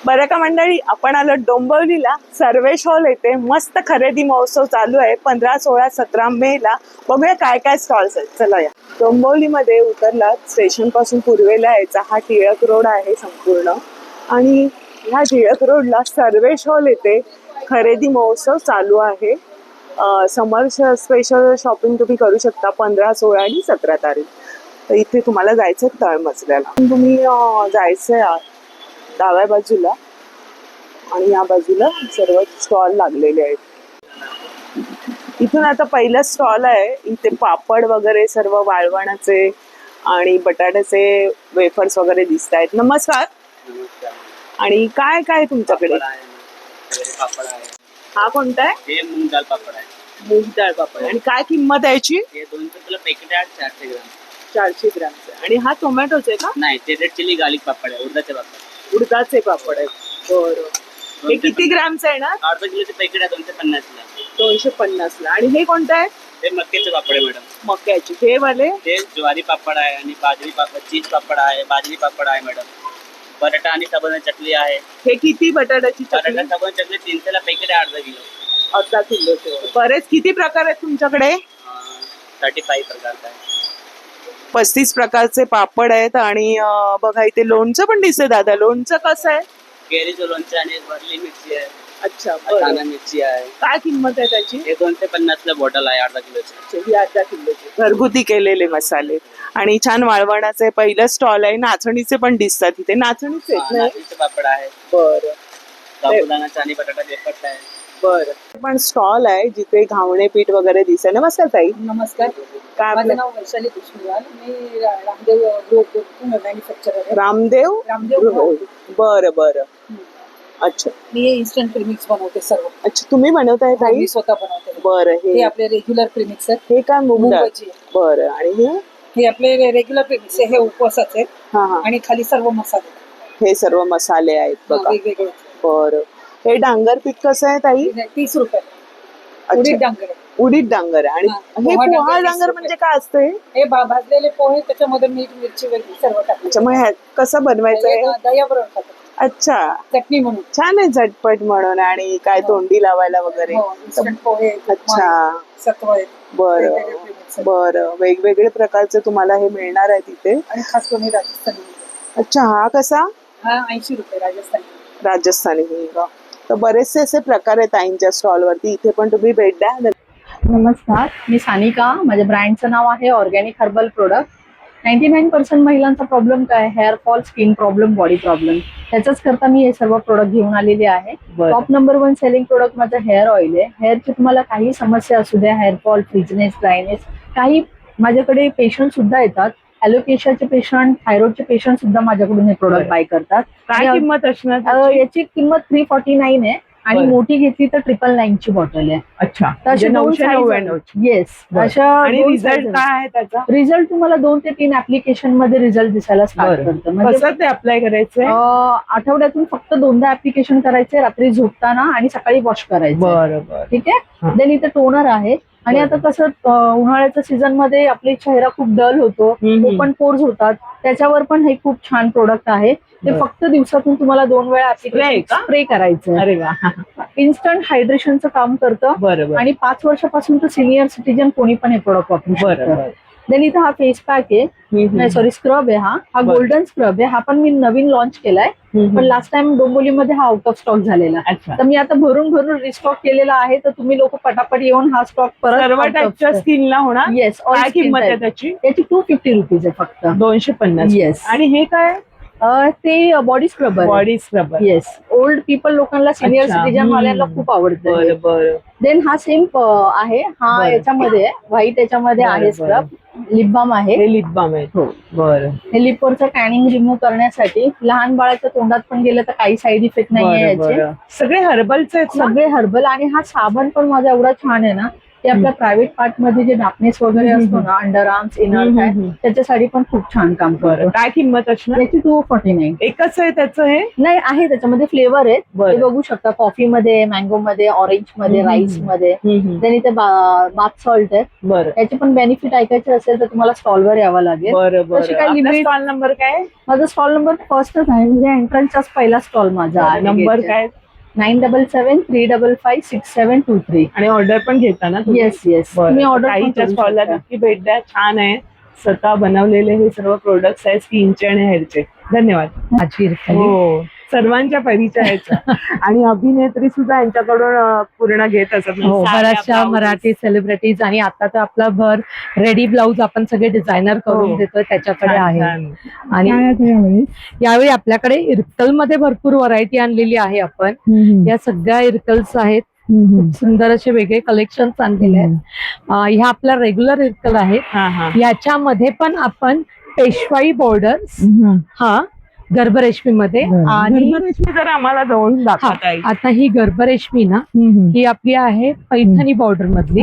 बरं का मंडळी, आपण आलो डोंबिवलीला सर्वेश हॉल येथे मस्त खरेदी महोत्सव चालू आहे 15, 16, 17 मे ला. बघूया काय काय स्टॉल्स आहेत. चला या डोंबिवलीमध्ये उतरला स्टेशन पासून पूर्वेला यायचा हा टिळक रोड आहे संपूर्ण, आणि ह्या टिळक रोडला सर्वेश हॉल येथे खरेदी महोत्सव चालू आहे. समर स्पेशल शॉपिंग तुम्ही करू शकता 15, 16 आणि 17 तारीख. तर इथे तुम्हाला जायचं तळमजल्याला. तुम्ही जायचंय डाव्या बाजूला आणि या बाजूला सर्व स्टॉल लागलेले आहेत. इथून आता पहिला स्टॉल आहे. इथे पापड वगैरे सर्व वाळवणाचे आणि बटाट्याचे वेफर्स वगैरे दिसत आहेत. नमस्कार. आणि काय काय तुमच्याकडे? पापड आहे. हा कोणता आहे? हे मूग डाळ पापड आहे. मूग डाळ पापड. आणि काय किंमत आहे याची? हे 200 किलो पॅकेट आहे, 400 ग्राम. 400 ग्रामचे. आणि हा टोमॅटोचे का? नाही, ते रेड चिली गार्लिक पापड आहे, उडदाचे पापड. उडदाचे पापड आहेत. बरं. हे किती ग्रामचं आहे ना? अर्धा किलोचे पॅकेट आहे 250 ला. 250 ला. आणि हे कोणतं आहे? हे मक्याचे पापड आहे मॅडम. मक्याचे. हे वाले? ते ज्वारी पापड आहे आणि बाजरी पापड, चीज पापड आहे, बाजरी पापड आहे मॅडम. बटाटा आणि साबुदाणा चटणी आहे. हे किती बटाट्याची चटणी? बटाटा साबुदाणा चटणी 300 ला पॅकेट आहे, अर्धा किलो. अर्धा किलोचे. बरेच. किती प्रकार आहेत तुमच्याकडे? 35 प्रकारचा आहे. 35 प्रकारचे पापड आहेत. आणि बघा इथे लोणचं पण दिसतंय. दादा, लोणचं कसं आहे? केळीचं लोणचं आणि भरली मिरची आहे. अच्छा. कांदा मिरची आहे. काय किंमत आहे त्याची? हे 250 ला बॉटल आहे, अर्धा किलोची. ही अर्धा किलोची. घरगुती केलेले मसाले आणि छान वाळवणाचे पहिलं स्टॉल आहे. नाचणीचे पण दिसतात इथे. नाचणीचे नाचणीचे पापड आहे. बरं. साबुदाणा आणि बटाटा वेफर्स आहे. बरं. पण स्टॉल आहे जिथे घावणे पीठ वगैरे दिसतंय. नमस्कार ताई. नमस्कार. काय माझं नाव वैशाली कुशमीवाल. मी रामदेव ग्रुप मॅन्युफॅक्चरर आहे. रामदेव. बरं बरं. अच्छा. मी इन्स्टंट प्रीमिक्स बनवते सर्व. अच्छा, तुम्ही बनवताय ताई? मी स्वतः बनवते. बरं. हे आपले रेग्युलर प्रीमिक्स आहेत. हे काय मूग डाळ? मुंबईची. बरं. आणि हे आपले रेग्युलर प्रीमिक्स आहे. हे उपवासाचे. हा हा. आणि खाली सर्व मसाले. हे सर्व मसाले आहेत बघा. वेगवेगळे. बरं. हे डांगर पीठ कसं आहे ताई? 30 रुपये. उडीद डांगर. उडीद डांगर. आणि हे पोहा डांगर म्हणजे काय असतं? हे भाजलेले पोहे, त्याच्यामध्ये मीठ मिरची वगैरे सर्व टाकायचं. अच्छा, मग कसं बनवायचं आहे? दह्याबरोबर खातात. अच्छा. चटणी म्हणून. छान आहे, झटपट म्हणून. आणि काय तोंडी लावायला वगैरे? इन्स्टंट पोहे. अच्छा. सत्व आहे. बरं बरं. वेगवेगळे प्रकारचे तुम्हाला हे मिळणार आहे तिथे. आणि खास करून राजस्थानी. अच्छा. हा कसा? हा 80 रुपये राजस्थानी. राजस्थानी. तर बरेचसे असे प्रकार आहेत ताईंच्या स्टॉल वरती. इथे पण तुम्ही भेट द्या. नमस्कार, मी सानिका. माझ्या ब्रँडचं नाव आहे ऑर्गॅनिक हर्बल प्रोडक्ट. 99% महिलांचा प्रॉब्लेम काय? Hair fall, skin problem, body problem. त्याच्याच करता मी हे सर्व प्रोडक्ट घेऊन आलेले आहे. टॉप नंबर 1 सेलिंग प्रोडक्ट माझं हेअर ऑइल आहे. हेअरची तुम्हाला काही समस्या असू द्या, हेअर फॉल, फ्रिजनेस, ड्रायनेस, काही माझ्याकडे पेशंट सुद्धा येतात. ॲलोपेशियाचे पेशंट, थायरॉइडचे पेशंट सुद्धा माझ्याकडून हे प्रोडक्ट बाय करतात. काय किंमत असणार? याची किंमत 349 आहे. आणि मोठी घेतली तर 999 ची बॉटल आहे. अच्छा. तसे 999. येस. अशा. आणि रिझल्ट काय आहे त्याचा? रिझल्ट तुम्हाला 2 ते 3 ऍप्लिकेशन मध्ये रिझल्ट दिसायला स्टार्ट करतं. म्हणजे ते अप्लाय करायचं? आठवड्यातून फक्त 2दा ऍप्लिकेशन करायचे, रात्री झोपताना आणि सकाळी वॉश करायचं. बरोबर. ठीक आहे. देन इथे टोनर आहे. आणि आता कसं उन्हाळ्याच्या सीझन मध्ये आपली चेहरा खूप डल होतो, ओपन पोर्स होतात, त्याच्यावर पण हे खूप छान प्रोडक्ट आहे. ते फक्त दिवसातून तुम्हाला 2 वेळा स्प्रे करायचं. अरे वा. इन्स्टंट हायड्रेशनचं काम करतं. बरोबर. आणि 5 वर्षापासून तर सिनियर सिटीजन कोणी पण हे प्रोडक्ट वापरू शकतं. देन इथं हा फेस पॅक आहे. नाही सॉरी, स्क्रब आहे. हा गोल्डन स्क्रब आहे. हा पण मी नवीन लॉन्च केलाय. पण लास्ट टाइम डोंबिवलीमध्ये हा आउट ऑफ स्टॉक झालेला. तर मी आता भरून रिस्टॉक केलेला आहे. तर तुम्ही लोक पटापट येऊन हा स्टॉक परत स्किनला होणार. येस. काय किंमत आहे त्याची? याची 250 रुपीज आहे फक्त. 250. येस. आणि हे काय? ते body scrubber. Body scrubber. Yes. Old people लोकांना, सिनियर सिटीजन वाल्यांना खूप आवडतं. देन हा सेम आहे. हा याच्यामध्ये व्हाईट, याच्यामध्ये आहे स्क्रब. लिप बाम आहे. हे लिप बाम आहे. हो. बरं. हे लिपवरचं टॅनिंग रिमूव्ह करण्यासाठी. लहान बाळाच्या तोंडात पण गेलं तर काही साईड इफेक्ट नाहीये याचे. सगळे हर्बलचे आहेत. सगळे हर्बल. आणि हा साबण पण माझा एवढा छान आहे ना. ते आपल्या प्रायव्हेट पार्ट मध्ये जे डार्कनेस वगैरे असतो ना, अंडर आर्म्स, इनर काय, त्याच्यासाठी पण खूप छान काम करतो. काय किंमत असणार? त्याची 249. एकच आहे त्याचं हे? नाही, आहे त्याच्यामध्ये फ्लेवर आहेत. बरं. ते बघू शकता, कॉफी मध्ये, मँगो मध्ये, ऑरेंज मध्ये, राईस मध्ये. त्यांनी ते बाथ सॉल्ट आहे. बरं त्याचे पण बेनिफिट ऐकायचे असेल तर तुम्हाला स्टॉलवर यावं लागेल. बरं तशी काही बरं. लिमिट. स्टॉल नंबर काय? माझा स्टॉल नंबर फर्स्टच आहे, म्हणजे एंट्रन्सचाच पहिला स्टॉल माझा आहे. नंबर काय? 9773556723. आणि ऑर्डर पण घेता ना तुम्ही? येस येस, तुम्ही ऑर्डर ताईच्या स्टॉलला नक्की भेट द्या. छान आहे, स्वतः बनवलेले हे सर्व प्रोडक्ट्स आहेत स्किनचे आणि हेअरचे. धन्यवाद. हो, सर्वांच्या परिचयाचा. आणि अभिनेत्री सुद्धा यांच्याकडून पूर्ण घेत असत. हो, बऱ्याचशा मराठी सेलिब्रिटीज, आणि आता तर आपला भर रेडी ब्लाऊज आपण सगळे डिझायनर करून देतोय त्याच्याकडे आहे. आणि यावेळी आपल्याकडे इरकल मध्ये भरपूर व्हरायटी आणलेली आहे आपण. या सगळ्या इरकल्स आहेत, खूप सुंदर असे वेगळे कलेक्शन आणलेले आहेत. ह्या आपल्या रेग्युलर इरकल आहेत. याच्यामध्ये पण आपण पेशवाई बॉर्डर्स, हा गर्भरेशमी मध्ये, आणि जर आम्हाला जवळून दाखवता येईल. आता ही गर्भरेशमी ना, ही आपली आहे पैठणी बॉर्डर मधली,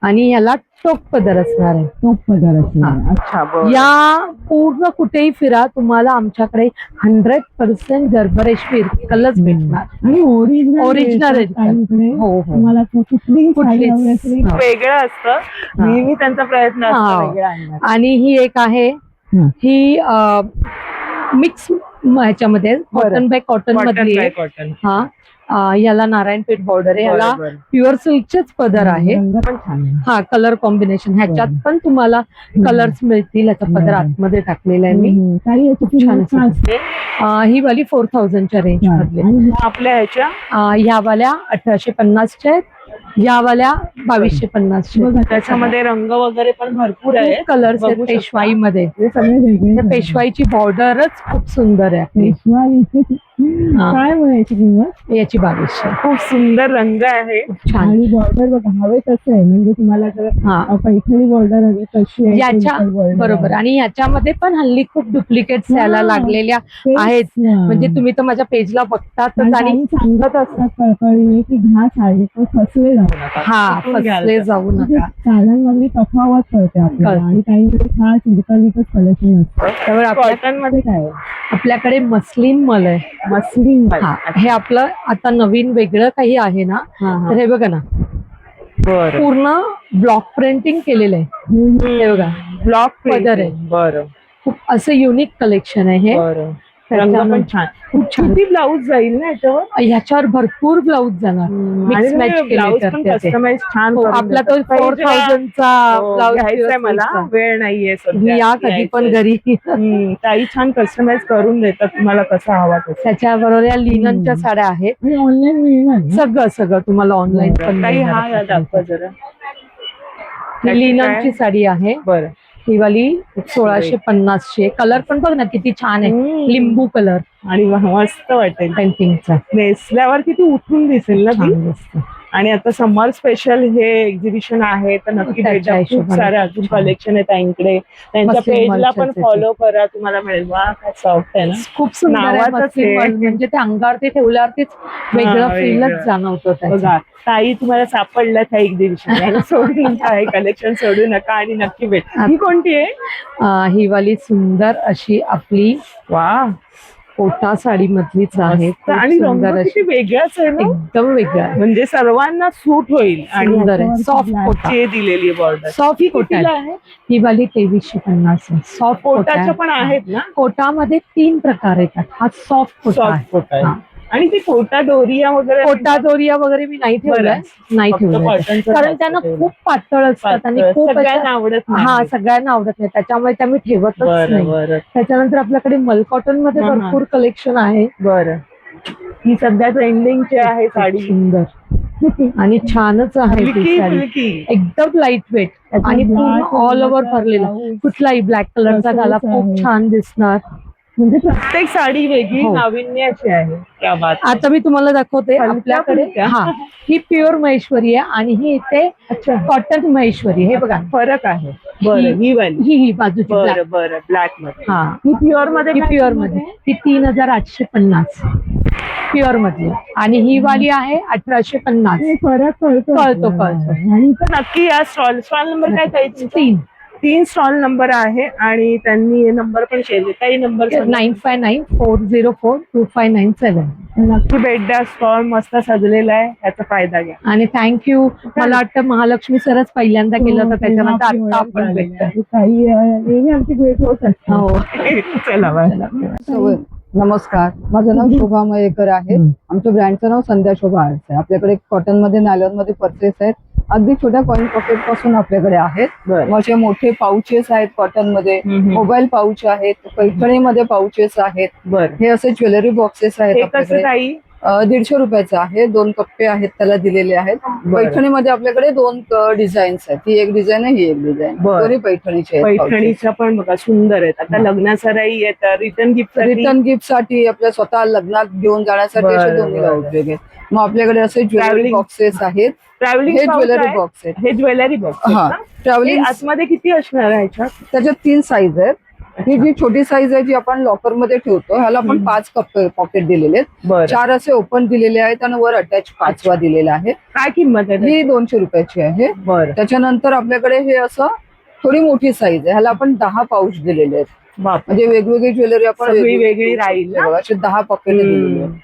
आणि याला टोक पदर असणार आहे. टोक पदर असणार. अच्छा, बरं. या पूर्ण कुठेही फिरा, तुम्हाला आमच्याकडे 100% गर्भरेशमी इरकलच भेटणार, आणि ओरिजिनल हो हो. वेगळं असतं नेहमी, त्यांचा प्रयत्न असतो वेगळा आणण्याचा. आणि ही एक आहे, ही मिक्स ह्याच्यामध्ये कॉटन बाय कॉटन मधली आहे. कॉटन. याला नारायणपेठ बॉर्डर आहे, याला प्युअर सिल्कचेच पदर आहे. हा, कलर कॉम्बिनेशन ह्याच्यात पण तुम्हाला कलर्स मिळतील. याचा पदर आतमध्ये टाकलेला आहे मी, खूप छान असते. ही वाली 4000च्या रेंज मधली. आपल्या ह्याच्या ह्या वाल्या 1850च्या आहेत, या वाल्या 2250. त्याच्यामध्ये रंग वगैरे पण भरपूर आहे, कलर्स आहेत पेशवाई मध्ये. पेशवाईची बॉर्डरच खूप सुंदर आहे आपली. काय म्हणायची किंमत? याची 2200. खूप सुंदर रंग आहे, छान. आणि बॉर्डर बघा हवे तसं आहे, म्हणजे तुम्हाला जर पैठणी बॉर्डर हवी तशी आहे याच्या बरोबर. आणि याच्यामध्ये पण हल्ली खूप डुप्लिकेट्स यायला लागलेल्या आहेत, म्हणजे तुम्ही तर माझ्या पेजला बघतातच, आणि सांगत असतात कळकळीने की घ्या साडी, पण फसले जाऊ नका. फसले जाऊ नका. साड्यांमधली तफावत कळते आपल्याला, आणि काहीतरी खास इरकलीचंच कलेक्शन असतं. त्यामुळे कॉटन मध्ये काय आहे? आपल्याकडे मस्लिन मल आहे. मस्लिन हे आपलं आता नवीन वेगळं काही आहे ना, तर हे बघा ना, पूर्ण ब्लॉक प्रिंटिंग केलेलं आहे. हे बघा, ब्लॉक पदर आहे. बरं, खूप असं युनिक कलेक्शन आहे हे. रंग पण छान. खूप छान. ब्लाऊज जाईल ना याच्यावर? ह्याच्यावर भरपूर ब्लाऊज जाणार. मिक्स मॅच ब्लाऊज पण कस्टमाइज छान. आपला तो 4000चा ब्लाऊज घ्यायचा मला, वेळ नाहीये सध्या. या कधी पण घरी. ताई छान कस्टमाइज करून देतात तुम्हाला कसं हवा तसं. त्याच्याबरोबर या लिननच्या साड्या आहेत. ऑनलाईन मिळणार सगळं तुम्हाला ऑनलाईन पण. ताई हा दाखवा जरा. ही लिननची साडी आहे. बरं. ही वाली 1650ची. कलर पण बघ ना किती छान आहे, लिंबू कलर, आणि मस्त वाटेल पेंटिंगचा. नेसल्यावर किती उठून दिसेल ना ती. आणि आता समर स्पेशल हे एक्झिबिशन आहे, तर नक्की भेटा. खूप सारे अजून कलेक्शन आहे ताईंकडे. त्यांच्या पेजला पण फॉलो करा, तुम्हाला मिळेल. वा, काय सॉफ्ट आहे ना, खूप सुंदर आहे. म्हणजे ते अंगावरती ठेवल्यावरतीच वेगळं फीलच जाणवतं. ताई तुम्हाला सापडलं त्या एक्झिबिशन, सोडू नका, हे कलेक्शन सोडू नका, आणि नक्की भेटा. ही कोणती आहे? ही वाली सुंदर अशी आपली कोटा साडी मधलीच आहे, आणि रंग किती वेगळाच आहे ना, एकदम वेगळा, म्हणजे सर्वांना सूट होईल. आणि सॉफ्ट कोटा दिलेली बॉर्डर. सॉफ्ट कोटा आहे ही वाली 2350. सॉफ्ट कोटाच्या पण आहेत ना? कोटामध्ये 3 प्रकार येतात. हा सॉफ्ट कोटा आहे. आणि ते कोटा दोरिया वगैरे मी नाही ठेवलंय, कारण त्यांना खूप पातळ असतात आणि खूप सगळ्यांना आवडत नाही. सगळ्यांना आवडत नाही, त्याच्यामुळे त्या मी ठेवतच नाही. त्याच्यानंतर आपल्याकडे मल कॉटन मध्ये भरपूर कलेक्शन आहे. बरं, ही सध्या ट्रेंडिंगची आहे साडी. सुंदर आणि छानच आहे ती साडी, एकदम लाईट वेट, आणि पूर्ण ऑल ओव्हर भरलेला. कुठलाही ब्लॅक कलरचा घाला खूप छान दिसणार. म्हणजे प्रत्येक साडी वेगळी नाविन्याची आहे. आता मी तुम्हाला दाखवते. आपल्याकडे ही प्युअर महेश्वरी आहे, आणि ही इथे कॉटन महेश्वरी. हे बघा फरक आहे. ही बाजूची ब्लॅक मध्ये. ही प्युअर मध्ये. ही 3850. प्युअर मधली. आणि ही वाली आहे 1850. फरक कळतो. आणि तर नक्की या स्टॉल नंबर काय ताई? 3 स्टॉल नंबर आहे आणि त्यांनी नंबर पण शेअर केले. काही नंबर 9594042597. नक्की भेट द्या. स्टॉल मस्त सजलेला आहे, याचा फायदा घ्या. आणि थँक्यू. मला वाटतं महालक्ष्मी सरच पहिल्यांदा केलं होतं, त्याच्यानंतर आता आपण भेटतोय. काही नेहमी आमची भेट होत असते. हो. चला बाय. नमस्कार, माझं नाव शोभा मयेकर आहे. आमच्या ब्रँडचं नाव संध्या शोभा आर्ट्स आहे. आपल्याकडे कॉटन मध्ये, नायलॉन मध्ये पर्सेस आहेत. अगदी छोट्या कॉइन पॉकेट पासून आपल्याकडे आहेत. बरं. मग असे मोठे पाउचेस आहेत कॉटन मध्ये, मोबाईल पाउच आहेत, पैठणीमध्ये पाउचेस आहेत. बरं. हे असे ज्वेलरी बॉक्सेस आहेत हे कसं आपल्याकडे. ताई? 150 रुपयाचं आहे. 2 कप्पे आहेत त्याला दिलेले आहेत. पैठणीमध्ये आपल्याकडे 2 डिझाईन्स आहेत. ही एक डिझाईन आहे, ही एक डिझाईन. बरं. दोन्ही पैठणीचे आहेत. पैठणीच्या पण बघा सुंदर आहेत. आता लग्नासराई आहेत, रिटर्न गिफ्ट साठी आपल्या स्वतः लग्नात घेऊन जाण्यासाठी असे बरं, दोन्हीला बरं. उपयोग आहे. मग आपल्याकडे असे ज्वेलरी Travelling- बॉक्सेस आहेत. ट्रॅव्हलिंग हे ज्वेलरी बॉक्स आहेत. हे ज्वेलरी बॉक्स. हा, ट्रॅव्हलिंग. आतमध्ये किती असणार आहे ह्याच्यात? त्याच्यात 3 साईज आहेत. ही जी छोटी साईज आहे जी आपण लॉकर मध्ये ठेवतो, ह्याला आपण 5 कप्पे पॉकेट दिलेले आहेत. बरं. 4 असे ओपन दिलेले आहेत आणि वर अटॅच 5वा दिलेला आहे. काय किंमत आहे? ही 200 रुपयाची आहे. बरं. त्याच्यानंतर आपल्याकडे हे असं थोडी मोठी साईज आहे. ह्याला आपण 10 पाऊच दिलेले आहेत. बाप. म्हणजे वेगवेगळी ज्वेलरी आपण सगळी वेगळी राहील ना? असे 10 पॉकेट दिलेले आहेत.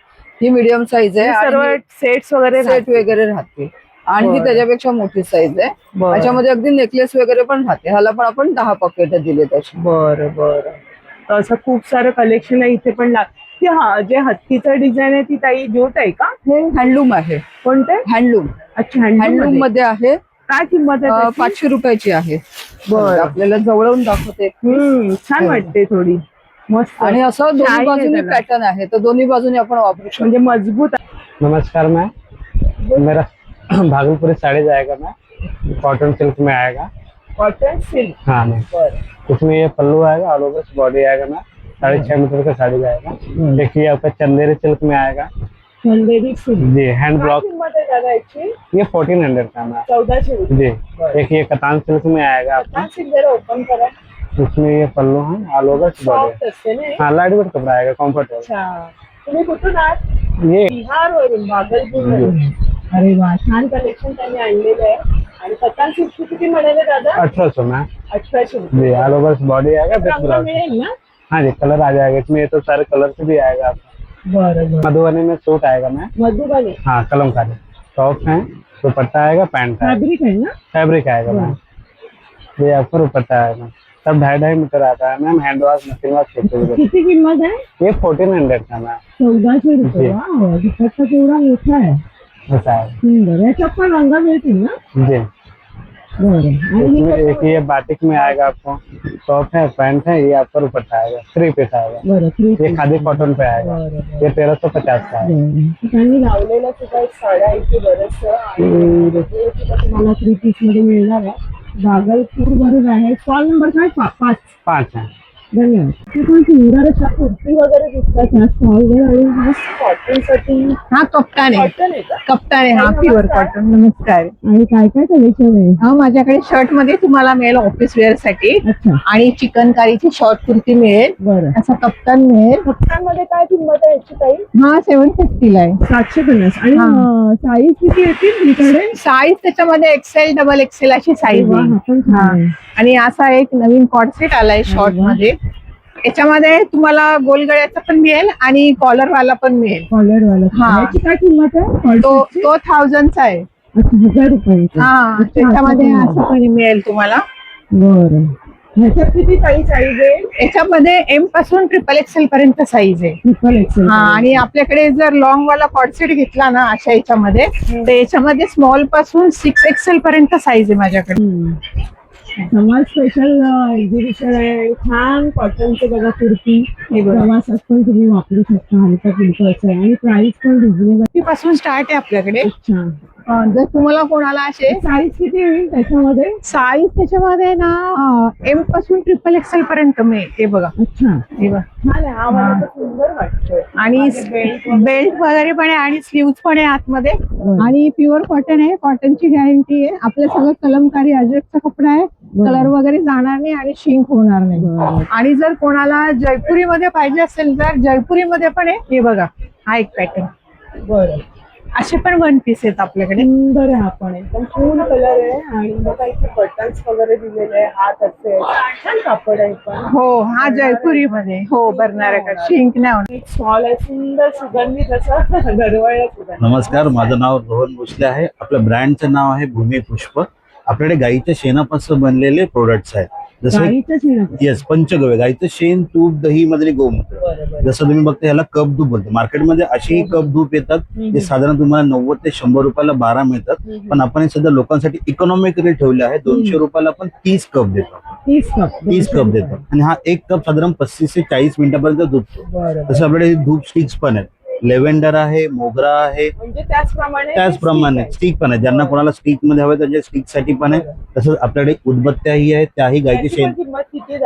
ही मीडियम साईज आहे. सर्व सेट्स वगैरे सेट वगैरे राहते. आणि ही बरं. त्याच्यापेक्षा मोठी साईज आहे. बरं. त्याच्यामध्ये अगदी नेकलेस वगैरे पण राहते. ह्याला पण आपण 10 पॉकेट दिले त्याची. बरं बरं. तर असं खूप सारं कलेक्शन आहे इथे पण. ती जे हत्तीचं डिझाईन आहे ती ताई ज्योत आहे का? हे हँडलूम आहे. कोणते? हँडलूम. अच्छा, हँडलूम मध्ये आहे. काय किंमत आहे त्याची? 500 रुपयाची आहे. बरं. आपल्याला जवळून दाखवते. छान वाटते थोडी मस्त. आणि असं दोन्ही शाईन आहे बाजूनी त्याला. पॅटर्न आहे, तर दोन्ही बाजूनी आपण वापरू शकतो. म्हणजे मजबूत आहे. नमस्कार मैम, मेरा भागलपुरी साड़ी जाएगा मैम, कॉटन सिल्क में आएगा। Cotton silk. हाँ मैम, इसमें ये पल्लू आएगा, ऑल ओवर बॉडी आएगा मैम, 6.5 मीटर का साड़ी जाएगा। देखिए आपका चंदेरी सिल्क में आएगा चंदेरी सिल्क. जी, हैंड काय ब्लॉक। किंमत आहे दादा याची? ये 1400 का मैम 1400 रुपये. जी। एक ये कतान सिल्क में आएगा आपका, कतान सिल्क जरा ओपन करा. इसमें ये पल्लू है, ऑल ओवर बॉडी। सॉफ्ट असते ना हे? हाँ, लाइट वेट कपड़ा आएगा, कंफर्टेबल। अच्छा. तुम्ही कुठून आहात? ये बिहार वरून, भागलपूर वरून. अरे वा, छान कलेक्शन त्यांनी आणलेलं आहे. आणि कतान सिल्क किती म्हणाले दादा? 1800 मैम 1800 जी, रुपये. ऑल ओवर बॉडी आएगा, विथ रंग ब्लाउज। मिळेल ना? हाँ जी, कलर आ जाएगा इसमें, ये तो सारे कलर से भी आएगा आपका। बरं बरं. मधुबनी में सूट आएगा मैम। मधुबनी हाँ, कलमकारी टॉप है, दुपट्टा आएगा, पैंट आएगा, फॅब्रिक आहे ना? फैब्रिक आएगा मैम। ये आपको दुपट्टा आएगा, सब 2.5 मीटर आता है ma'am. Hand wash, machine wash किती किंमत आहे? ये 1400 का मैम। 1400 रुपये. जी। वा, दुपट्टा केवढा मोठा आहे. ऐसा है सुंदर. याच्यात पण रंग मिळतील ना? जी। बरं. आणि इसमें एक ये बाटिक में आएगा आपको, टॉप है, पैंट है, ये आपका दुपट्टा आएगा, 3 पीस आएगा। बरं, ये खादी कॉटन पे आएगा, ये 1350 का है। त्यांनी लावलेलं सुद्धा एक साड्या इथे बरंचसं आणि वेगवेगळं सुद्धा तुम्हाला 3 पीस मध्ये मिळणार आहे. भागलपूर वरून आहे. स्टॉल नंबर काय? 5. 5 है। धन्यवाद. ते पण सुंदर अशा कुर्ती वगैरे दिसतात ह्या स्टॉलवर. आणि मस्त कॉटन साठी. हा कप्तान आहे. कॉटन आहे का? कप्तान आहे, हा नमस्कार. Pure cotton. नमस्कार. आणि काय काय कलेक्शन आहे? हा, माझ्याकडे शर्ट मध्ये तुम्हाला मिळेल ऑफिस वेअर साठी. अच्छा. आणि चिकनकारीची शॉर्ट कुर्ती मिळेल. बरं. असा कप्तान मिळेल. कप्तानमध्ये काय किंमत आहे याची ताई? हा 750 ला आहे. 750. आणि हा. साईज किती येतील तुमच्याकडे? साईज त्याच्यामध्ये XL, डबल XL अशी साईज वा, आहे. हा पण छान आहे. आणि असा एक नवीन कॉर्डसेट आलाय शॉर्ट वा. मध्ये. याच्यामध्ये तुम्हाला गोलगळ्याचा पण मिळेल आणि कॉलर वाला पण मिळेल. कॉलर वाला. हा. याची काय किंमत आहे? तो 1000 चा आहे. अच्छा, 1000 रुपये. हा, त्याच्यामध्ये असं पण मिळेल तुम्हाला. बरं. ह्याच्यात किती साईज आहे? याच्यामध्ये M पासून XXL पर्यंत साईज आहे. Triple XL. हा, आणि आपल्याकडे जर लॉंग वाला कॉर्डसेट घेतला ना अशा याच्यामध्ये, तर याच्यामध्ये स्मॉल पासून 6XL पर्यंत साईज आहे माझ्याकडे. समाज स्पेशल एक्झिबिशन आहे. छान कॉटनचे बघा कुर्ती. प्रवासात पण तुम्ही वापरू शकता. हलका फुलका असं आहे. आणि प्राइस पण रिजनेबल. पासून स्टार्ट आहे आपल्याकडे. अच्छा. जर तुम्हाला कोणाला असे साईज किती होईल त्याच्यामध्ये? साईज त्याच्यामध्ये ना M पासून XXL पर्यंत मिळेल. हे बघा, अच्छा. हे बघा. छान आहे. हा मला तर सुंदर वाटतोय. आणि बेल्ट वगैरे पण आहे आणि स्लीव्स पण आहे आतमध्ये. आणि प्युअर कॉटन आहे. कॉटनची गॅरंटी आहे. आपलं सगळं कलमकारी अजरकचा कपडा आहे. कलर वगैरे जाणार नाही आणि शिंक होणार नाही. आणि जर कोणाला जयपुरी मध्ये पाहिजे असेल तर जयपुरी मध्ये पण आहे. हे बघा, हा एक पॅटर्न. बरं, असे पण वन पीस आहेत आपल्याकडे. सुंदर आहे. हा पण एकदम फुल कलर आहे आणि बघा इथे बटन्स वगैरे दिलेले आहे. हात असे आहेत. छान कापड आहे पण. हो, हा जयपुरी मध्ये. हो, भरणार का शिंक नाही होणार. एक स्मॉल आहे, सुंदर सुगंधित असा दरवळला सुगंध. नमस्कार, माझं नाव रोहन भोसले आहे. आपल्या ब्रँडचं नाव आहे भूमी पुष्प. आपल्याकडे गाईच्या शेणापासून बनलेले प्रोडक्ट्स आहेत. जसं गाईचं शेण. येस, पंचगव्य, गाईचं शेण, तूप, दही मधले गोमूत्र. बरं. जसं तुम्ही बघता याला कप धूप बोलतो. मार्केटमध्ये असेही कप धूप येतात जे साधारण तुम्हाला 90 ते 100 रुपयाला 12 मिळतात. पण आपण हे सध्या लोकांसाठी इकॉनॉमिक रेट ठेवले आहे. 200 रुपयाला आपण 30 कप देतो. 30 कप देतो आणि हा एक कप साधारण 35 ते 40 मिनिटापर्यंत धुतो. तसं आपल्याकडे धूप स्टिक्स पण आहेत. लेव्हेंडर आहे, मोगरा आहे, म्हणजे त्याचप्रमाणे स्टिक पण आहे. ज्यांना कोणाला स्टिक मध्ये हवे त्याच्या स्टिक साठी पण आहे. तसंच आपल्याकडे उदबत्त्याही आहेत, त्याही गायचे शेण.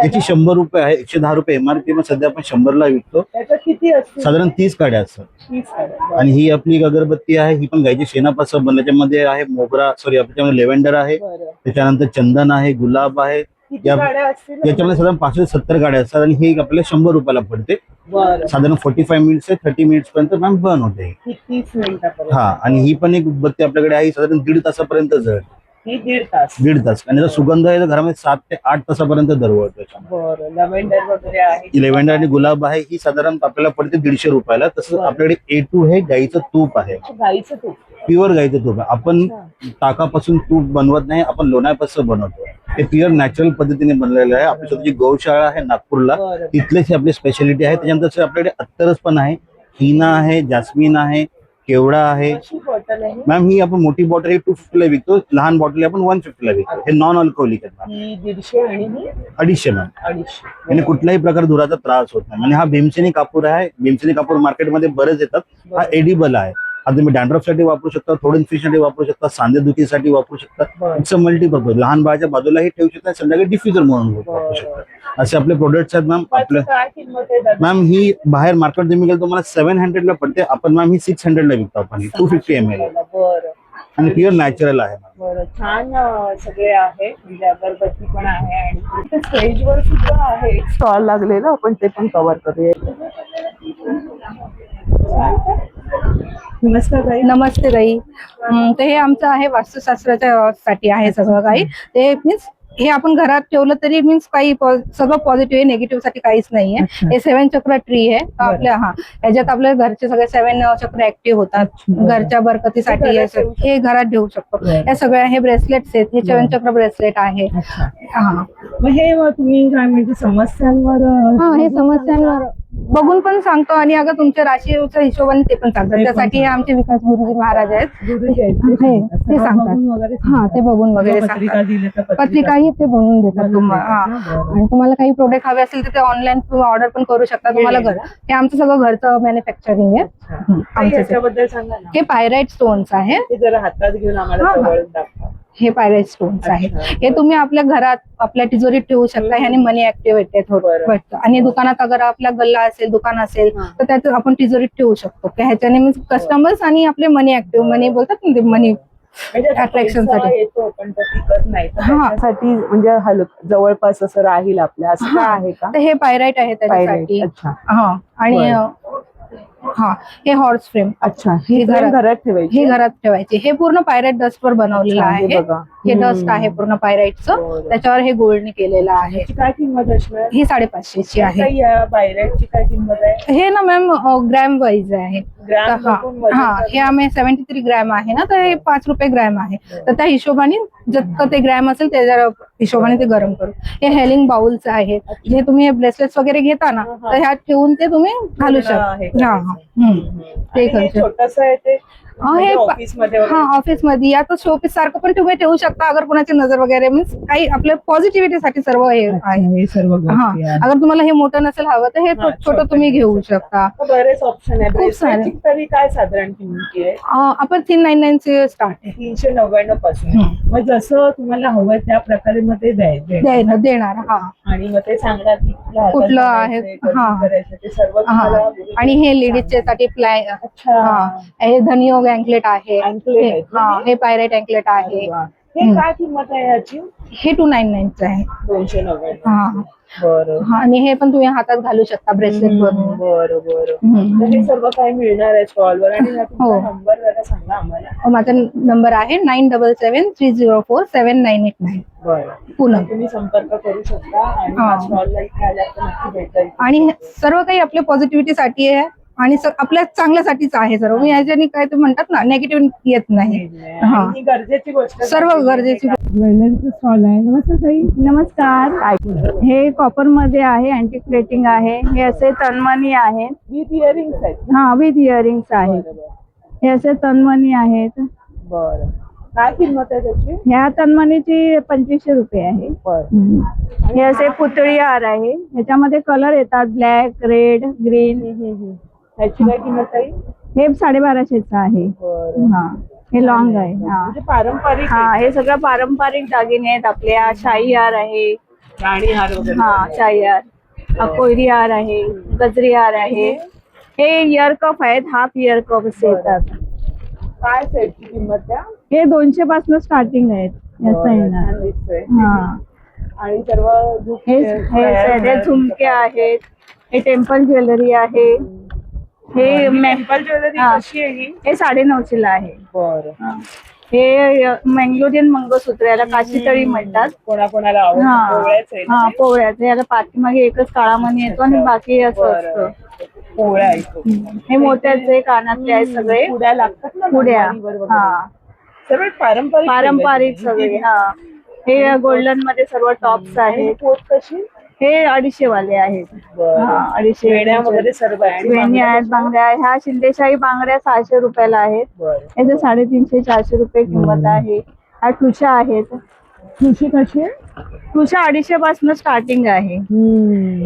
याची 100 रुपये आहे. 110 रुपये एमआरपी. मग सध्या आपण 100ला विकतो. किती असते? साधारण 30 काड्या असतात. आणि ही आपली एक अगरबत्ती आहे. ही पण गायची शेणापासून बनली. त्याच्यामध्ये आहे मोगरा, सॉरी, आपल्यामध्ये लेव्हेंडर आहे, त्याच्यानंतर चंदन आहे, गुलाब आहे. याच्यामध्ये साधारण 570 गाड्या असतात आणि ही आपल्याला 100 रुपयाला पडते. साधारण 45 मिनिट्स ते 30 मिनिट्स पर्यंत मॅम बर्न होते. 30 मिनिटापर्यंत. हा, आणि ही पण एक उदबत्ती आपल्याकडे आहे. साधारण 1.5 तासापर्यंत जळते. ही 1.5 तास. आणि त्याचा सुगंध आहे घरामध्ये 7 ते 8 तासापर्यंत दरवळतो. बरं. लेव्हेंडर वगैरे आहे. लेव्हेंडर आणि गुलाब आहे. ही साधारण आपल्याला पडते 150 रुपयाला. तसंच आपल्याकडे A2 हे गाईचं तूप आहे. गाईचं तूप. प्युअर गाईचं तूप आहे. आपण ताकापासून तूप बनवत नाही, आपण लोण्यापासून बनवतो. हे प्युअर नॅचरल पद्धतीने बनलेलं आहे. आपली स्वतःची गौशाळा आहे नागपूरला, तिथलेच ही आपली स्पेशालिटी आहे. त्याच्यानंतर आपल्याकडे अत्तरच पण आहे, हिना आहे, जास्मिन आहे, केवडा आहे. मॅम ही आपण मोठी बॉटल ही 250ला विकतो. लहान बॉटल आपण 150ला विकतो. हे नॉन अल्कोहोलिक आहे. 150 आणि 250 मॅम. 250. आणि कुठल्याही प्रकार धुराचा त्रास होत नाही. आणि हा भीमसेनी कापूर आहे. भीमसेनी कापूर मार्केटमध्ये बरेच येतात. हा एडिबल आहे. हा तुम्ही डॅन्ड्रफ साठी वापरू शकता, थोडं इन्फेक्शन साठी वापरू शकता, सांधेदुखीसाठी वापरू शकता. It's a multipurpose. लहान बाळाच्या बाजूलाही ठेवू शकता, संध्याकाळी डिफ्युजर म्हणून वापरू शकता. असे आपले प्रोडक्ट्स आहेत मॅम. आपलं मॅम ही बाहेर मार्केट तुम्ही गेलं तुम्हाला 700ला पडते. आपण मॅम ही 600ला विकतो. आपण 250 ml आणि प्युअर नॅचरल आहे. बरं, छान सगळे आहे. म्हणजे अगरबत्ती पण आहे आणि स्टेजवर सुद्धा आहे एक स्टॉल लागलेला. आपण ते पण कव्हर करूया. नमस्कार ताई. नमस्ते ताई. तर हे आमचं आहे वास्तुशास्त्राच्या साठी आहे सगळं काही. ते मीन्स हे आपण घरात ठेवलं तरी मीन्स काही सगळं पॉझिटिव्ह आहे, निगेटिव्ह साठी काहीच नाहीये. हे 7 चक्र ट्री आहे आपल्या. याच्यात आपल्या घरचे सगळे 7 चक्र ऍक्टिव्ह होतात. घरच्या बरकतीसाठी हे घरात ठेवू शकतो. या सगळ्या हे ब्रेसलेट्स आहेत. हे 7 चक्र ब्रेसलेट आहे. हा, मग हे तुम्ही काय म्हणजे समस्यांवर हे समस्यांवर बघून पण सांगतो आणि अगं तुमच्या राशीच्या हिशोबाने ते पण सांगतात. त्यासाठी हे आमचे विकास गुरुजी महाराज आहेत. ते सांगतात. हा, ते बघून वगैरे सांगतात. पत्रिकाही ते बनवून देतात तुम्हाला. आणि तुम्हाला काही प्रोडक्ट हवे असेल तर ते ऑनलाईन तुम्ही ऑर्डर पण करू शकता. तुम्हाला घर हे आमचं सगळं घरचं मॅन्युफॅक्चरिंग आहे. याच्याबद्दल सांगा ना. हे पायराइट स्टोन्स आहे. ते जरा हातात घेऊन आम्हाला जवळ दाखवा. हे पायराइट स्टोन्स आहेत. हे तुम्ही आपल्या घरात आपल्या तिजोरीत ठेवू शकता. ह्याने मनी ऍक्टिव्हेट भेटतं. आणि दुकानात अगर आपला गल्ला असेल, दुकान असेल तर त्यात आपण तिजोरीत ठेवू शकतो. ह्याच्याने मीन्स कस्टमर्स आणि आपले मनी ऍक्टिव्ह, मनी बोलतात ना ते, मनी अट्रॅक्शन साठी येतो पण तो टिकत नाही. त्यासाठी म्हणजे जवळपास असं राहील आपल्या, असं काय आहे का? तर हे पायराइट आहे त्याच्यासाठी. हा, आणि हा, हे हॉर्स फ्रेम. अच्छा, हे घरात ठेवायचे. हे घरात ठेवायचे. हे पूर्ण पायराइट डस्ट वर बनवलेलं आहे. हे डस्ट आहे पूर्ण पायराइटचं. त्याच्यावर हे गोल्डने केलेलं आहे. काय किंमत असणार? ही 550ची आहे. पायराइटची काय किंमत आहे? हे ना मॅम ग्रॅम वाईज आहे. हा, हे आम्ही 73 ग्रॅम आहे ना, तर हे 5 रुपये ग्रॅम आहे. तर त्या हिशोबाने जितकं ते ग्रॅम असेल त्याच्या हिशोबाने ते गरम करू. हे हेलिंग बाउल्स आहेत. जे तुम्ही हे ब्रेसलेट्स वगैरे घेता ना, तर ह्यात ठेवून ते तुम्ही घालू शकता. ते छोटस आहे ते. हे ऑफिसमध्ये या तर शोपीस सारखं पण तुम्ही ठेवू शकता. अगर कोणाची नजर वगैरे मीन्स काही आपल्या पॉझिटिव्हिटीसाठी सर्व हे आहे. हा, अगर तुम्हाला हे मोठं नसेल हवं तर हे छोटं तुम्ही घेऊ शकता. बरेच ऑप्शन आहे. खूप सारे. तरी काय साधारण किंमत आहे? आपण 399 चे स्टार्ट आहे. 399 पासून. मग जसं तुम्हाला हवं त्या प्रकारे मग ते देणार. हा, आणि मग ते सांगणार की कुठलं आहे. हा, ते सर्व. आणि हे लेडीजच्या साठी हे धनियोग अँकलेट आहे. हे पायराइट अँकलेट आहे. हे काय किंमत आहे याची? हे 299 आहे. 290. हा बरं हा, आणि हे पण तुम्ही हातात घालू शकता ब्रेसलेट बनवून. बरं बरं. तर हे सर्व काही मिळणार आहे स्टॉलवर. आणि हा तुमचा हो. नंबर जरा सांगा आम्हाला. माझा नंबर आहे 9773047989 बरं. पूनम. तुम्ही संपर्क करू शकता आणि हा. स्टॉलला इथे आल्यावर तर नक्की भेटा. आणि सर्व काही आपल्या पॉझिटिव्हिटीसाठी आहे आणि आपल्या चांगल्यासाठीच आहे सर्व. मी याच्याने काय ते म्हणतात ना निगेटिव्ह येत नाही. हा. आणि ही गरजेची गोष्ट सर्व झालेली आहे. गरजेची ज्वेलरीचं स्टॉल आहे. नमस्कार ताई. नमस्कार. हे कॉपर मध्ये आहे, अँटिक प्लेटिंग आहे. हे असे तन्मणी आहेत. विथ इयरिंग्स आहेत. हा, विथ इयरिंग्स आहेत. हे असे तन्मणी आहेत. बरं. काय किंमत आहे त्याची? ह्या तन्मणीची 2500 रुपये आहे. बरं. हे असे पुतळी हार आहे. ह्याच्यामध्ये कलर येतात, ब्लॅक, रेड, ग्रीन. ह्याची काय किंमत आहे? हे 1250 आहे. बरं. हा, हे लॉंग आहे. हा म्हणजे पारंपरिक हा, हे सगळं पारंपरिक दागिने आहेत आपले. हा शाही हार आहे. राणी हार वगैरे. हा, शाही हार. हा, कोयरी हार आहे, गजरी हार आहे. हे इयर कप आहेत, हाफ इयर कप असे येतात. काय सेटची किंमत त्या? हे 200 पासून स्टार्टिंग आहेत. असं आहे ना. छान दिसतंय. हा, आणि सर्व हे झुमके आहेत. हे टेम्पल ज्वेलरी आहे. हे टेम्पल ज्वेलरी हा. कशी आहे ही? हे 950 ला आहे. बरं. हा. हे मंगलोरियन मंगळसूत्र, याला काशीतळी म्हणतात. कोणाकोणाला हा आवडतं? पोळ्याचं आहे ना हा, ते? पोळ्याचं. याला पाठीमागे एकच काळा मणी येतो आणि बाकी असं बरं. असतं. पोळ्या आहेत. हे मोत्याचे कानातले आहेत सगळे. पुड्या लागतात ना पुड्या. नऊवारीवर वगैरे. हा, सर्व पारंपरिक पारंपरिक सगळे. हा, हे गोल्डन मध्ये सर्व टॉप्स आहेत. पोत कशी? हे 250 वाले आहेत. हा, 250. वेण्या वगैरे सर्व आहे. आणि वेणी आहेत, बांगड्या आहेत. ह्या शिंदेशाही बांगड्या 600 रुपयाला आहेत. बरं. याचे 350-400 रुपये किंमत आहे. ह्या ठुशा आहेत. ठुशी कशी आहे? ठुशा 250 पासून स्टार्टिंग आहे.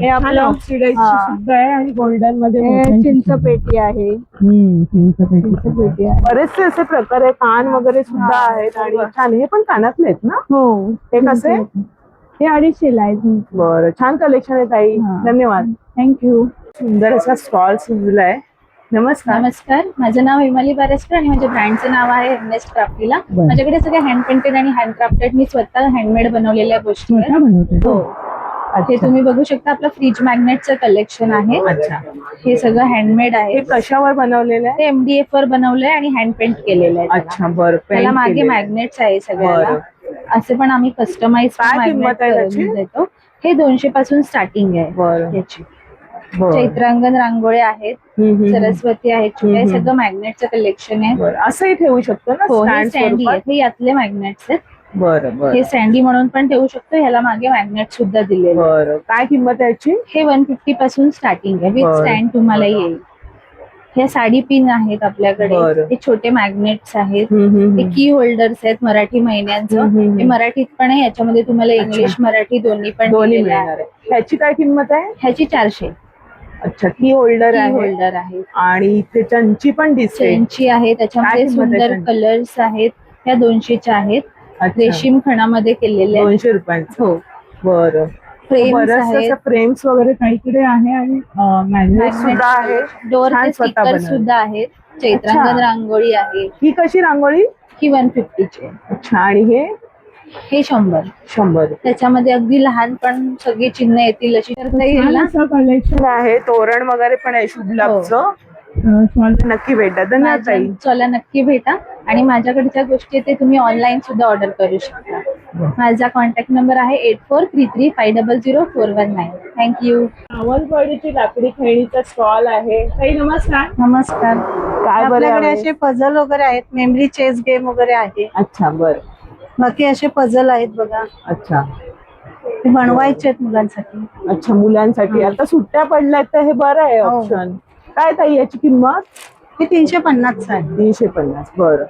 हे आपलं ऑक्सिडाईजची हा. सुद्धा आहे आणि गोल्डन मध्ये हे मोत्यांची चिंचपेटी आहे. चिंचपेटी आहे. बरेचसे असे प्रकार आहे. कान वगैरे सुद्धा आहेत आणि छान. हे पण कानातले आहेत ना? हो, हे कसे? हे 250 ला आहे. बरं. छान कलेक्शन आहे ताई. हा. धन्यवाद. थँक्यू. सुंदर असा स्टॉल सजलाय. नमस्कार. नमस्कार, माझं नाव हिमाली बारेस्कर आणि माझ्या ब्रँडचं नाव आहे एमएस क्राफ्टीला. माझ्याकडे सगळे हँड पेंटेड आणि हँड क्राफ्टेड, मी स्वतः हँडमेड बनवलेल्या गोष्टी आहेत. हो, हे तुम्ही बघू शकता. आपलं फ्रीज मॅग्नेटचं कलेक्शन आहे. अच्छा. हे सगळं हँडमेड आहे. हे कशावर बनवलेलं आहे? ते MDF वर बनवलंय आणि हँड पेंट केलेलं आहे. अच्छा, बरं. त्याला paint मागे केलेलं आहे. मॅग्नेट्स आहे सगळ्याला. बरं. असे पण आम्ही कस्टमाइज काय किंमत आहे त्याची? देतो. हे 200 पासून स्टार्टिंग आहे बरं. याची. बरं. चैत्रांगण रांगोळ्या आहेत, सरस्वती आहेत, छोटे. हे सगळं मॅग्नेटचं कलेक्शन आहे. बरं. असंही ठेवू शकतो ना? हो, हे stand सँडी स्वरूपात? आहेत. हे यातले मॅग्नेट्स आहेत. बरं बरं हे सँडी म्हणून पण ठेवू शकतो. ह्याला मागे मॅग्नेट सुद्धा दिलेले आहे. बरं. काय किंमत आहे याची? हे 150 पासून स्टार्टिंग आहे. विथ बरं. स्टँड तुम्हाला येईल. ह्या साडी पिन आहेत आपल्याकडे. बरं. हे छोटे मॅग्नेट्स आहेत. हे की होल्डर्स आहेत मराठी महिन्यांचं. हे मराठीत पण आहे. याच्यामध्ये तुम्हाला इंग्लिश मराठी दोन्ही पण दोन्ही दिलेलं मिळणार आहे. आहे. ह्याची काय किंमत आहे? ह्याची 400 अच्छा, की होल्डर की आहे. होल्डर आहे. आणि इथे चंची पण दिसते. चेनची आहे. त्याच्यामध्ये काय किंमत आहे सुंदर चंची? कलर्स आहेत. ह्या 200च्या आहेत. अच्छा. रेशीम खणामध्ये केलेले आहेत. 200 रुपयांचं. हो, बरं. फ्रेम्स आहेत. फ्रेम्स वगैरे काहीकडे आहे आणि मॅग्नेट सुद्धा आहे. डोअरचे छान स्वतः स्टिकर बनवले. सुद्धा आहेत. चैत्रांगण अच्छा. रांगोळी आहे. ही कशी रांगोळी? ही 150ची आहे. अच्छा. आणि हे हे 100. 100. त्याच्यामध्ये अगदी लहान पण सगळी चिन्ह येतील अशी करता येईल ना. कलेक्शन आहे. तोरण वगैरे पण आहे शुभ लाभचं. नक्की भेटा. धन्यवाद ताई. चला नक्की भेटा. आणि माझ्याकडच्या गोष्टी ते तुम्ही ऑनलाईन सुद्धा ऑर्डर करू शकता. माझा कॉन्टॅक्ट नंबर आहे 8433500419. थँक्यू. रावलवाडीची लाकडी खेळणीचा स्टॉल आहे. ताई नमस्कार. नमस्कार. काय बरं आपल्याकडे आहे? असे पझल वगैरे आहेत. मेमरी चेस गेम वगैरे आहे. अच्छा, बरं. बाकी असे पझल आहेत बघा. अच्छा. ते बनवायचे आहेत मुलांसाठी. अच्छा, मुलांसाठी आता सुट्ट्या पडल्यात तर हे बरं आहे हो. ऑप्शन. काय ताई याची किंमत? हे 350 आहे. 350. बरं.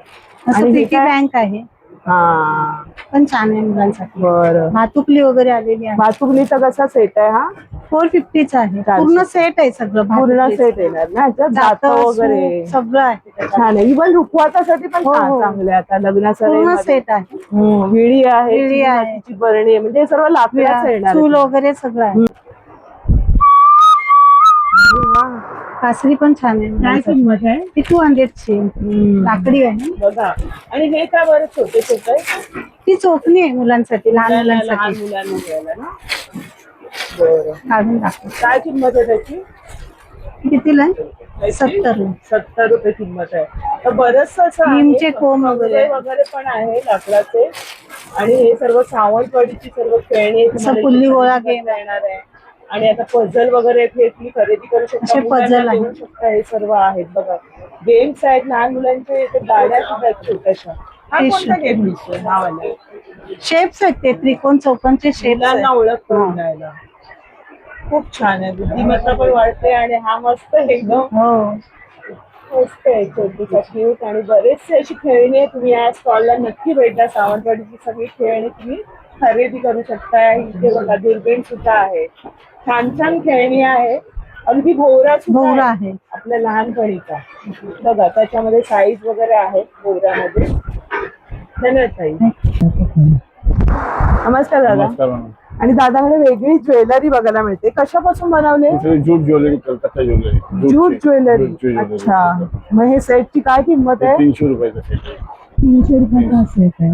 असं आणि हे पिटी काय? बँक आहे. हा, पण छान आहे मुलांसाठी. बरं. भातुकली वगैरे आलेली आहे. भातुकलीचा कसा सेट आहे हा? 450 आहे. 400. पूर्ण सेट आहे सगळं. पूर्ण भातुकलीचं. सेट येणार ना याच्यात? जातं, जातं वगैरे सूप सगळं आहे त्याच्यात. छान आहे. इव्हन रुखवातासाठी पण हो, छान हो. चांगले आता पूर्ण लग्नासाठी सेट आहे. विळी आहे, विळी आहे. चिनी बरणी आहे, म्हणजे हे सर्व लाकडाचं येणार चूल आहे. वगैरे सगळं आहे. कासरी पण छान आहे. काय मुलांसाठी. किंमत आहे? ती 200 ची लाकडी आहे. बघा. आणि हे काय बरं छोटे छोटे ती चोखणी आहे मुलांसाठी, लहान लहान मुलांसाठी. मुलांना घ्यायला ना. बरं. काढून दाखव. काय किंमत आहे त्याची? कितीला आहे? 70. 70 रुपये किंमत आहे. तर बरंच असं आहे. निमचे कोंब वगैरे. वगैरे पण आहे लाकडाचे. आणि हे सर्व सावंतवाडीची सर्व खेळणी असं पुल्ली गोळा game येणार आहे. आणि आता पझल वगैरे आहेत, हे तुम्ही खरेदी करू शकता, असे मुलांना puzzle देऊ आहेत. शकता. हे सर्व आहेत बघा. गेम्स आहेत लहान मुलांचे, इथे गाड्या सुद्धा आहेत छोट्याशा. हा Fish. कोणता गेम दिसतोय हा वाला? शेप्स आहेत ते, त्रिकोण चौकोनचे शेप्स मुलांना ओळख करून द्यायला खूप छान आहे. बुद्धिमत्ता पण वाढते. आणि हा मस्त एकदम हो. मस्त आहे, छोटीसा क्यूट. आणि बरेचसे अशी खेळणी आहे. तुम्ही या स्टॉलला नक्की भेट द्या. सावंतवाडीची सगळी खेळणी तुम्ही खरेदी करू शकता. इथे बघा दुर्बीण सुद्धा आहे, छान छान खेळणी आहे. अगदी भोवरा सुद्धा भोवरा आहे आहे. आपल्या लहानपणीचा. बघा त्याच्यामध्ये साईज वगैरे आहेत भोवऱ्यामध्ये. धन्यवाद ताई. नमस्कार दादा. नमस्कार मॅडम. आणि दादाकडे वेगळी ज्वेलरी बघायला मिळते. कशापासून बनवले? Jute jewellery, Calcutta jewellery. Jute jewellery. अच्छा, मग हे सेटची काय किंमत आहे? 300 रुपयाचा सेट आहे. 300 रुपयाचा असेल काय?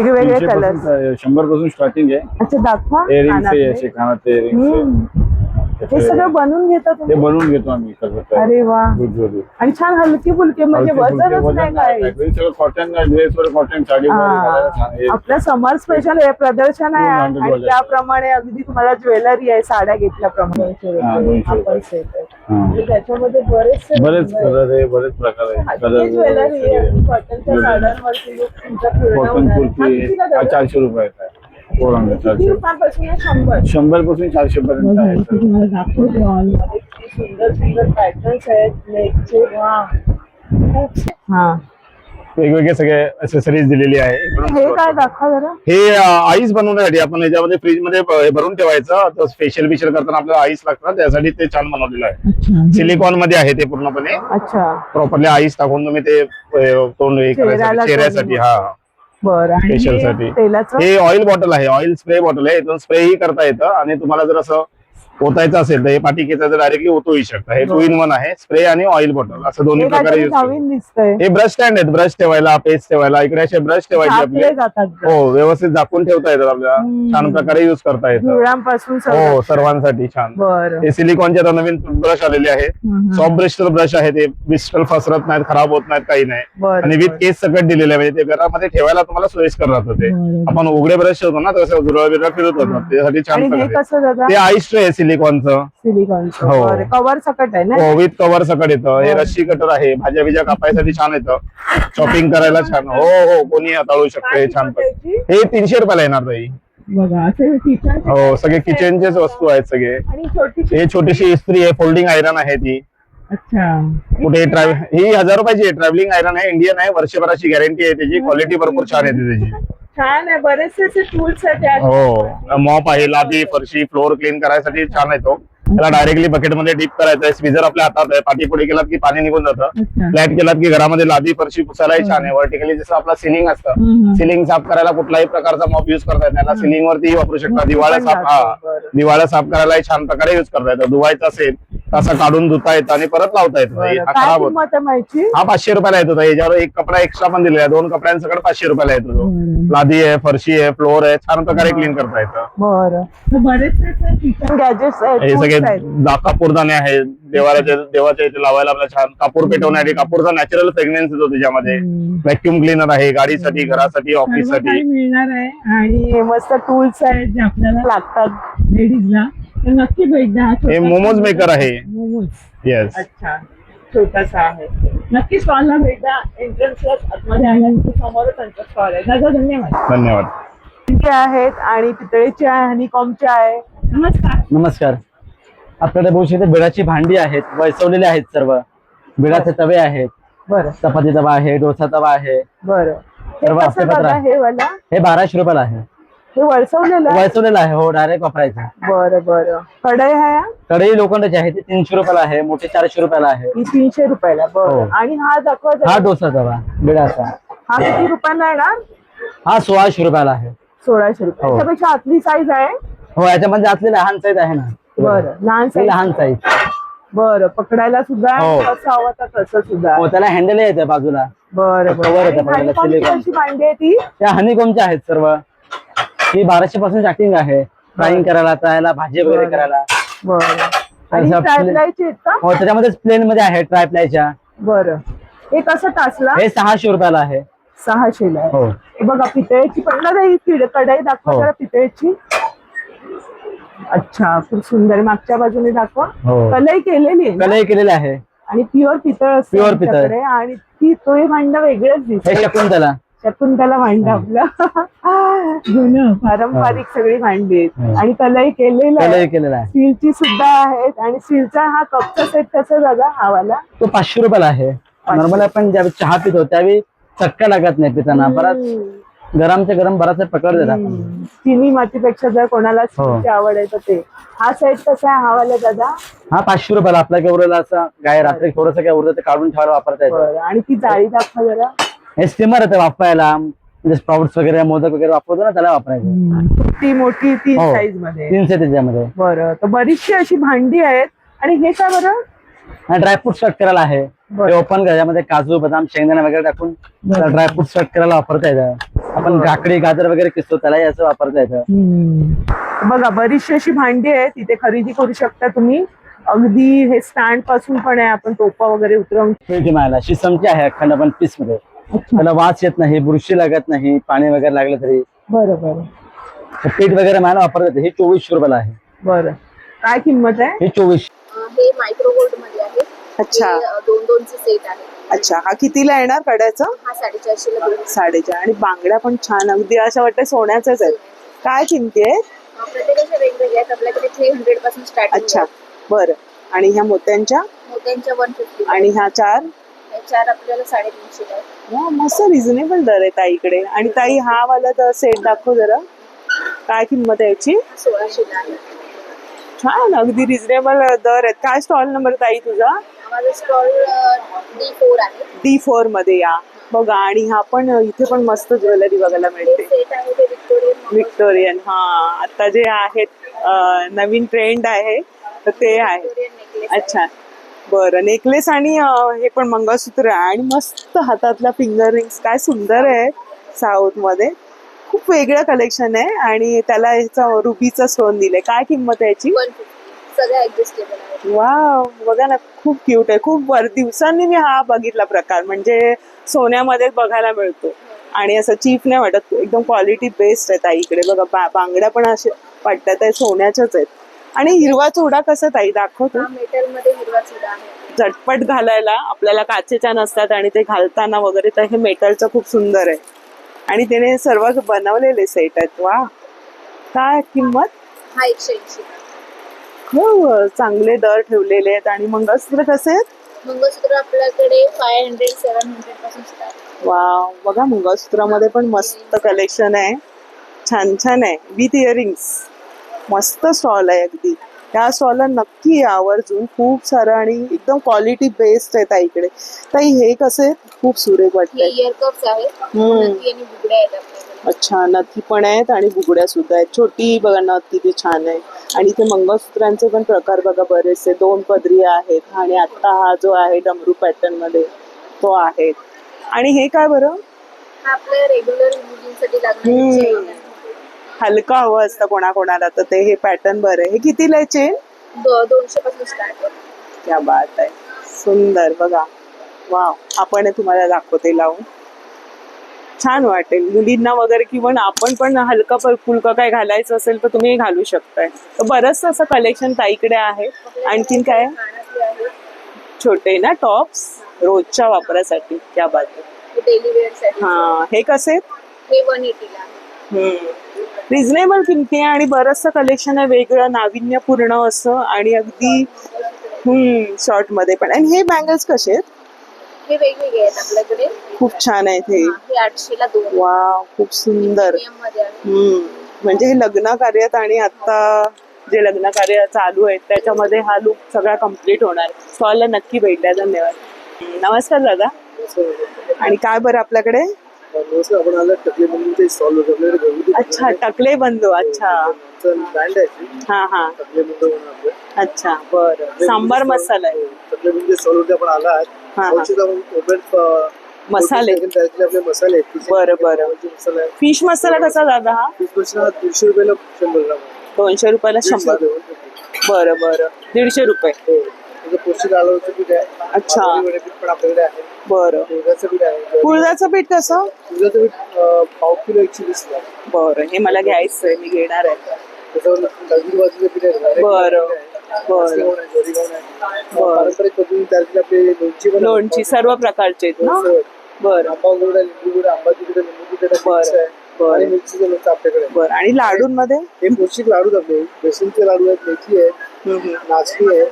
वेगवेगळे कलर. 100 पासून स्टार्टिंग आहे. अच्छा दाखवा. इयरिंग्स आहे, कानातले. असे कानातले इयरिंग्स हे सगळं बनवून घेता ते तुम्ही? बनवून घेतो आम्ही कलकत्ता. अरे वा. Jute jewellery. आणि छान हलकी फुलके, म्हणजे वजनच नाही काय. सगळं कॉटन, ड्रेस वर कॉटन साडी घालायला छान आहे. आपल्या समर स्पेशल हे प्रदर्शन आहे. 200 आणि त्याप्रमाणे अगदी तुम्हाला ज्वेलरी आहे साड्या घेतल्याप्रमाणे. हा, 200 आपण set आहे. हा. म्हणजे त्याच्यामध्ये बरेचसे बरेच कलर आहे, बरेच प्रकार आहे. हलकी ज्वेलरी आहे. कॉटनच्या साड्यांवरती look तुमचा पूर्ण कॉटन होणार आहे. हा कुर्ती कितीला हा दादा? 400 रुपयाचा आहे. 400, किती 400. रुपयापासून आहे? 100. 100 पासून 400 पर्यंत आहे सर. तुम्हाला दाखवते ऑल. किती सुंदर सुंदर पॅटर्न्स आहेत नेकचे. वा, खूप. हा, वेगवेगळे सगळे असेसरीज दिलेली आहे. हे काय दाखवा जरा. हे आईस बनवण्यासाठी आपण याच्यामध्ये फ्रीज मध्ये भरून ठेवायचं. तर स्पेशल बिशल करताना आपल्याला आईस लागतात, त्यासाठी ते छान बनवलेलं आहे. सिलिकॉन मध्ये आहे ते पूर्णपणे. अच्छा, प्रॉपरली आईस टाकून तुम्ही ते तोंड हे चेहऱ्याला करायसाठी, चेहऱ्यासाठी. हा, बरं. आणि Facial हे साठी. तेलाचं? हे ऑइल बॉटल आहे, ऑइल स्प्रे बॉटल आहे. इथून स्प्रे ही करता येतं. आणि तुम्हाला जर असं ओतायचं असेल तर हे पाठीकेचा डायरेक्टली ओतूही शकता. हे 2 in 1 आहे, स्प्रे आणि ऑइल बॉटल असं दोन्ही हे प्रकारे काहीतरी यूज नवीन दिसतंय. हे ब्रश स्टँड आहेत, ब्रश ठेवायला, पेस्ट ठेवायला. इकडे असे ब्रश ठेवायचे छापले आपले. जातात का? हो, व्यवस्थित झाकून ठेवता येतात आपल्याला. छान प्रकारे युज करता येतं. धुळ्यांपासून हो, सर्वांसाठी छान. बरं. हे सिलिकॉनचे आता नवीन ब्रश आलेले आहे. सॉफ्ट ब्रिस्टल ब्रश आहे, ते ब्रिस्टल फसरत नाहीत, खराब होत नाहीत, काही नाही. बरं. आणि विथ केस सकट दिलेले आहे, म्हणजे ते घरामध्ये ठेवायला तुम्हाला सोयीस्कर राहतं. ते आपण उघडे ब्रश ठेवतो ना, तसं झुरळ बिरळ फिरत होतात, त्यासाठी छान आणि हे प्रकारे. कसं दादा? ते आईस ट्रे आहे सिलिकॉनचं. सिलिकॉनचं. हो. बरं. कव्हर सकट आहे ना? हो, विथ कव्हर सकट येतं. हे रस्सी कटर आहे, भाज्या बिज्या कापायसाठी छान येतं. शॉपिंग करायला छान. हो हो, कोणी हाताळू शकतं हे छान. हे 300 रुपयाला येणार ताई. बघा असे किचन. हो, सगळे किचनचेच वस्तू आहेत सगळे. आणि छोटीशी. हे छोटीशी इस्त्री आहे, फोल्डिंग आयरन आहे ती. अच्छा. कुठे ही 1000 रुपयाची आहे. ट्रॅव्हलिंग आयरन आहे, इंडियन आहे, वर्षभराची गॅरंटी आहे त्याची. क्वालिटी भरपूर छान येते त्याची. छान आहे. बरेचसे टूल्स आहेत त्यात. हो, मॉप आहे, लादी, फरशी, फ्लोअर क्लीन करायसाठी छान आहे तो. त्याला डायरेक्टली बकेटमध्ये डीप करायचं आहे. स्विजर आपल्या हातात आहे, पाठी पुढे केलात की पाणी निघून जातं. फ्लॅट केलात की घरामध्ये लादी फरशी पुसायलाही छान आहे. वर्टिकली जसं आपला सिलिंग असतं, सिलिंग साफ करायला कुठलाही प्रकारचा मॉप युज करता येत त्याला सिलिंग वरती वापरू शकता. दिवाळा साफ, हा, दिवाळा साफ करायलाही छान प्रकारे युज करता येतं. धुवायचं असेल तसं काढून धुता येतं आणि परत लावता येतं. बरं. हा काय खराब होत. किंमत आहे माहिती? हा 500 रुपयाला येतो. याच्यावर एक कपडा एक्स्ट्रा पण दिलेला आहे. 2 कपड्यांसकट 500 रुपयाला येतो तो. लादी आहे, फरशी आहे, फ्लोअर आहे, छान प्रकारे क्लीन करता येतं. बरं. बरेचसे किचन गॅजेट्स आहेत, हे tools सगळे आहेत. कापूरदाणे आहेत, देवाच्या इथे लावायला आपल्या छान. कापूर पेटवण्यासाठी कापूरचा नॅचरल फ्रेग्रन्स येतो त्याच्यामध्ये. व्हॅक्युम क्लीनर आहे, गाडीसाठी, घरासाठी, ऑफिससाठी. मिळणार आहे. आणि हे मस्त टूल्स आहेत जे आपल्याला लागतात लेडीजला. तर नक्की भेट द्या. हे मोमोज मेकर आहे. मोमोज. येस. अच्छा, छोटासा आहे. नक्की स्टॉलला भेट द्या. एंट्रन्सला आतमध्ये आल्यानंतर समोरच त्यांचा स्टॉल आहे. दादा धन्यवाद. धन्यवाद. स्टीलचे आहेत आणि पितळेचे आहे, हनीकॉमचे आहे. नमस्कार. नमस्कार. आपल्याकडे बहुशी इथे बिडाची भांडी आहेत, वळसवलेले आहेत सर्व. बिडाचे तवे आहेत, बरं चपाती तवा आहे, डोसा तवा आहे. बरं. हे सर्व कसं आपल्या दादा पत्रात. हे वाला? हे 1200 रुपयाला आहे. हे वळसवलेलं आहे? वळसवलेलं आहे, हो, डायरेक्ट वापरायचं. बरं बरं. कढई आहे? कढई लोखंडाची आहे, ती 300 रुपयाला आहे. मोठी 400 रुपयाला आहे. ही 300 रुपयाला. बरं. हो. आणि हा दाखवा जरा. हा डोसा तवा बिडाचा, हा किती रुपयाला येणार? हा 1600 रुपयाला आहे. 1600 रुपये. हो. त्याच्यापेक्षा आतली साईज आहे? हो, याच्यामध्ये आतली लहान साईज आहे ना. बरं. लहान ही साईज. लहान साईज. बरं. पकडायला सुद्धा हो. कसं हवं तर तसं सुद्धा आहे. हो, त्याला हँडल येते बाजूला. बरं Cover येतं बरं. आणि आपल्याला honeycombची silicone. अशी भांडी आहे ती त्या हनीकॉमच्या आहेत सर्व. ही 1200 पासून स्टार्टिंग आहे. फ्राईंग करायला, तळायला, भाजी वगैरे बरं. करायला. बरं आणि असं ट्रायप्लायची आहेत का? हो, त्याच्यामध्येच प्लेन मध्ये आहे ट्रायप्लायच्या. बरं हे कसं तासला? हे 600 रुपयाला आहे. 600 ला आहे. हो. हे बघा पितळेची पण ना ही कढई दाखवा हो. जरा पितळेची. अच्छा खूप सुंदर. मागच्या बाजूने दाखवा. हो. कलई केलेली आहे ना? कलई केलेले आहे. आणि प्युअर पितळ असते Pure पितळ. आमच्याकडे. आणि ती तो हे भांड वेगळंच हे दिसत. शकुंतला. शकुंतला भांड आपलं जुनं पारंपरिक सगळी भांडी आहेत. आणि कलई केलेलं कलई आहे. केलेला आहे. स्टीलची सुद्धा आहेत. आणि स्टीलचा हा कपचा सेट कसा दादा हा वाला? तो 500 रुपयाला आहे. नॉर्मल आपण ज्यावेळी चहा पितो त्यावेळी चटका लागत नाही पिताना. बराच गरमच्या गरम बराच पकड देतात. चिनी मातीपेक्षा जर कोणाला स्टीलची आवड आहे तर ते. हा सेट कसा आहे हा वाला दादा? हा 500 रुपयाला. आपल्या केवढ्याला असं गाय रात्री थोडस काय उरतं ते काढून ठेवायला वापरता येतं. बरं आणि ती जाळी दाखवा जरा. हे स्टीमर येतं वाफवायला. म्हणजे स्प्राउट्स वगैरे मोदक वगैरे वापरतो ना त्याला वापरायचं. ती मोठी 3 हो. साईज मध्ये. 300 त्याच्यामध्ये. बरं तर बरीचशी अशी भांडी आहेत. आणि हे काय बरं? आणि ड्रायफ्रूट कट करायला आहे. बरं. ते ओपन त्याच्यामध्ये काजू बदाम शेंगदाणा वगैरे टाकून ड्रायफ्रूट कट करायला वापरता येतं. आपण काकडी गाजर वगैरे किसतो त्यालाही असं वापरता येतं. बघा बरीचशी अशी भांडी आहेत. तिथे खरेदी करू शकता तुम्ही. अगदी हे स्टँड पासून पण आहे. आपण टोपा वगैरे उतरवून. पेटी मायला शिसमची आहे अखंड पण पीस मध्ये. त्याला वास येत नाही, बुरशी लागत नाही, पाणी वगैरे लागलं तरी. बरं बरं पीठ वगैरे मायला वापरता येते. ही 2400 रुपयाला आहे. बरं काय किंमत आहे? ही 2400. हे मायक्रो गोल्ड मध्ये आहे. अच्छा. हे 2-2चे सेट आहे. अच्छा हा कितीला येणार कड्याचा? हा 450 ला भेटेल. 4.5. आणि बांगड्या पण छान अगदी असं वाटतं सोन्याच्याच आहेत. काय किमती आहेत? प्रत्येकाच्या वेगवेगळ्या आहेत. आपल्याकडे 300 पासून स्टार्टिंग. अच्छा बरं. आणि ह्या मोत्यांच्या? मोत्यांच्या 150. आणि ह्या 4? हे 4 आपल्याला 350 ला आहे. वा मस्त रिझनेबल दर आहे ताईकडे. आणि ताई हा वाला सेट दाखव जरा. काय किंमत आहे याची? 1600 ला आहे. छान अगदी रिझनेबल दर आहेत. काय स्टॉल नंबर ताई तुझा? माझा स्टॉल D4 आहे. D4 मध्ये या बघा. आणि हा पण इथे पण मस्त ज्वेलरी बघायला मिळते. सेट आहे ते विक्टोरियन. हा आता जे आहेत नवीन ट्रेंड आहे तर ते आहे. नेकलेस. अच्छा बरं. नेकलेस आणि हे पण मंगळसूत्र आहे. आणि मस्त हातातला फिंगर रिंग्स काय सुंदर आहे. साऊथ मध्ये खूप वेगळं कलेक्शन आहे. आणि त्याला ह्याचा रुबीचा स्टोन दिलाय. काय किंमत आहे याची? 150. सगळं ऍडजस्टेबल आहे. वा बघा ना खूप क्यूट आहे. खूप दिवसांनी मी हा बघितला प्रकार. म्हणजे सोन्यामध्ये बघायला मिळतो. आणि असं चीप नाही वाटत. एकदम क्वालिटी बेस्ट आहे ताईकडे. बघा बांगड्या पण असे वाटतात आहे सोन्याच्याच आहेत. आणि हिरवा चुडा कसा ताई दाखवतो? मेटल मध्ये हिरवा चुडा आहे. झटपट घालायला. आपल्याला काचेच्या नसतात आणि ते घालताना वगैरे तर हे मेटलचं खूप सुंदर आहे. आणि त्याने सर्व बनवलेले सेट आहेत. वा काय किंमत? हा 180. हो चांगले दर ठेवलेले आहेत. आणि मंगळसूत्र कसे आहेत? मंगळसूत्र आपल्याकडे 500-700 पासून स्टार्ट. वा बघा मंगळसूत्रामध्ये पण मस्त कलेक्शन आहे. छान छान आहे. With earrings. मस्त स्टॉल आहे अगदी. त्या स्टॉलला नक्की या आवर्जून. खूप सारं आणि एकदम क्वालिटी बेस्ट आहे ताईकडे. ताई हे कसे खूप सुरेख हे वाटतंय. इयर कप्स आहेत. नथी आणि बुगड्या आहेत आपल्याकडे. अच्छा नथी पण आहेत आणि बुगड्या सुद्धा आहेत. छोटी बघा नथ किती छान आहे. आणि इथे मंगळसूत्रांचे पण प्रकार बघा बरेचसे. 2 पदरी आहेत. आणि आता हा जो आहे डमरू पॅटर्न मध्ये तो आहे. आणि हे काय बरं? हा आपल्या रेग्युलर मुलींसाठी लागणारी चेन आहे. हलका हवं असतं कोणाकोणाला तर ते हे पॅटर्न बरं आहे. हे कितीला आहे चेन? 200 पासून स्टार्ट आहे. क्या बात आहे. सुंदर बघा. वाव आपण हे तुम्हाला दाखवते लावून. छान वाटेल मुलींना वगैरे. किंवा आपण पण हलका फुलका काय घालायचं असेल तर तुम्ही घालू शकताय. तर बरंच असं कलेक्शन ताईकडे आहे. आणखीन काय? कानातले आहेत. छोटे ना टॉप्स रोजच्या वापरासाठी. क्या बात आहे. हे डेली वेअर साठी. हा हे कसे? हे 180 ला आहे. रिझनेबल किमती आहे. आणि बरंचसं कलेक्शन आहे वेगळं नाविन्यपूर्ण असं. आणि अगदी शॉर्ट मध्ये पण. आणि हे बँगल्स कसे आहेत? हे वेगवेगळे आहेत आपल्याकडे. खूप छान आहेत हे. हे 800 ला 2. वा खूप सुंदर. प्रीमियम मध्ये आहे. म्हणजे हे लग्न कार्यात आणि आता जे लग्न कार्य चालू आहे त्याच्यामध्ये हा लुक सगळा कम्प्लीट होणार. स्टॉलला नक्की भेट द्या. धन्यवाद. नमस्कार दादा. आणि काय बरं आपल्याकडे? अच्छा टकले बंधू. अच्छा हा हा अच्छा बरं. सांबार मसाला आहे. मसाले आपले मसाले आहेत. बरं बरं. मसाला आहे. फिश मसाला कसा दादा हा? फिश मसाला 200 रुपयाला 100 ग्राम आहे. 200 रुपयाला 100. बरं बरं. 150 रुपये. त्याचं पौष्टिक आलूचं पीठ आहे. अच्छा. वडे पीठ पण आपल्याकडे आहे. बरं. उडदाचं पीठ आहे. कुळदाचं पीठ कसं? उडदाचं पीठ पाव किलो 120 ला. बरं, हे मला घ्यायचंय, मी घेणार आहे. त्याच्यावर दगडी बाजूचं पीठ आहे. बरं बरं. पारंपरिक पद्धतीने तयार केलेली आपली लोणची सर्व प्रकारचे आहेत ना? बरं आंबा गोड आहे, लिंबू गोड आहे, आंबा तिखट आहे, लिंबू तिखट आहे, बरं. मिक्स आहे. आणि मिरचीचं लोणचं आपल्याकडे आहे. बरं. आणि लाडूंमध्ये? हे पौष्टिक लाडू आपले बेसनचे लाडू आहेत, मेथी आहे, नाचणी आहे,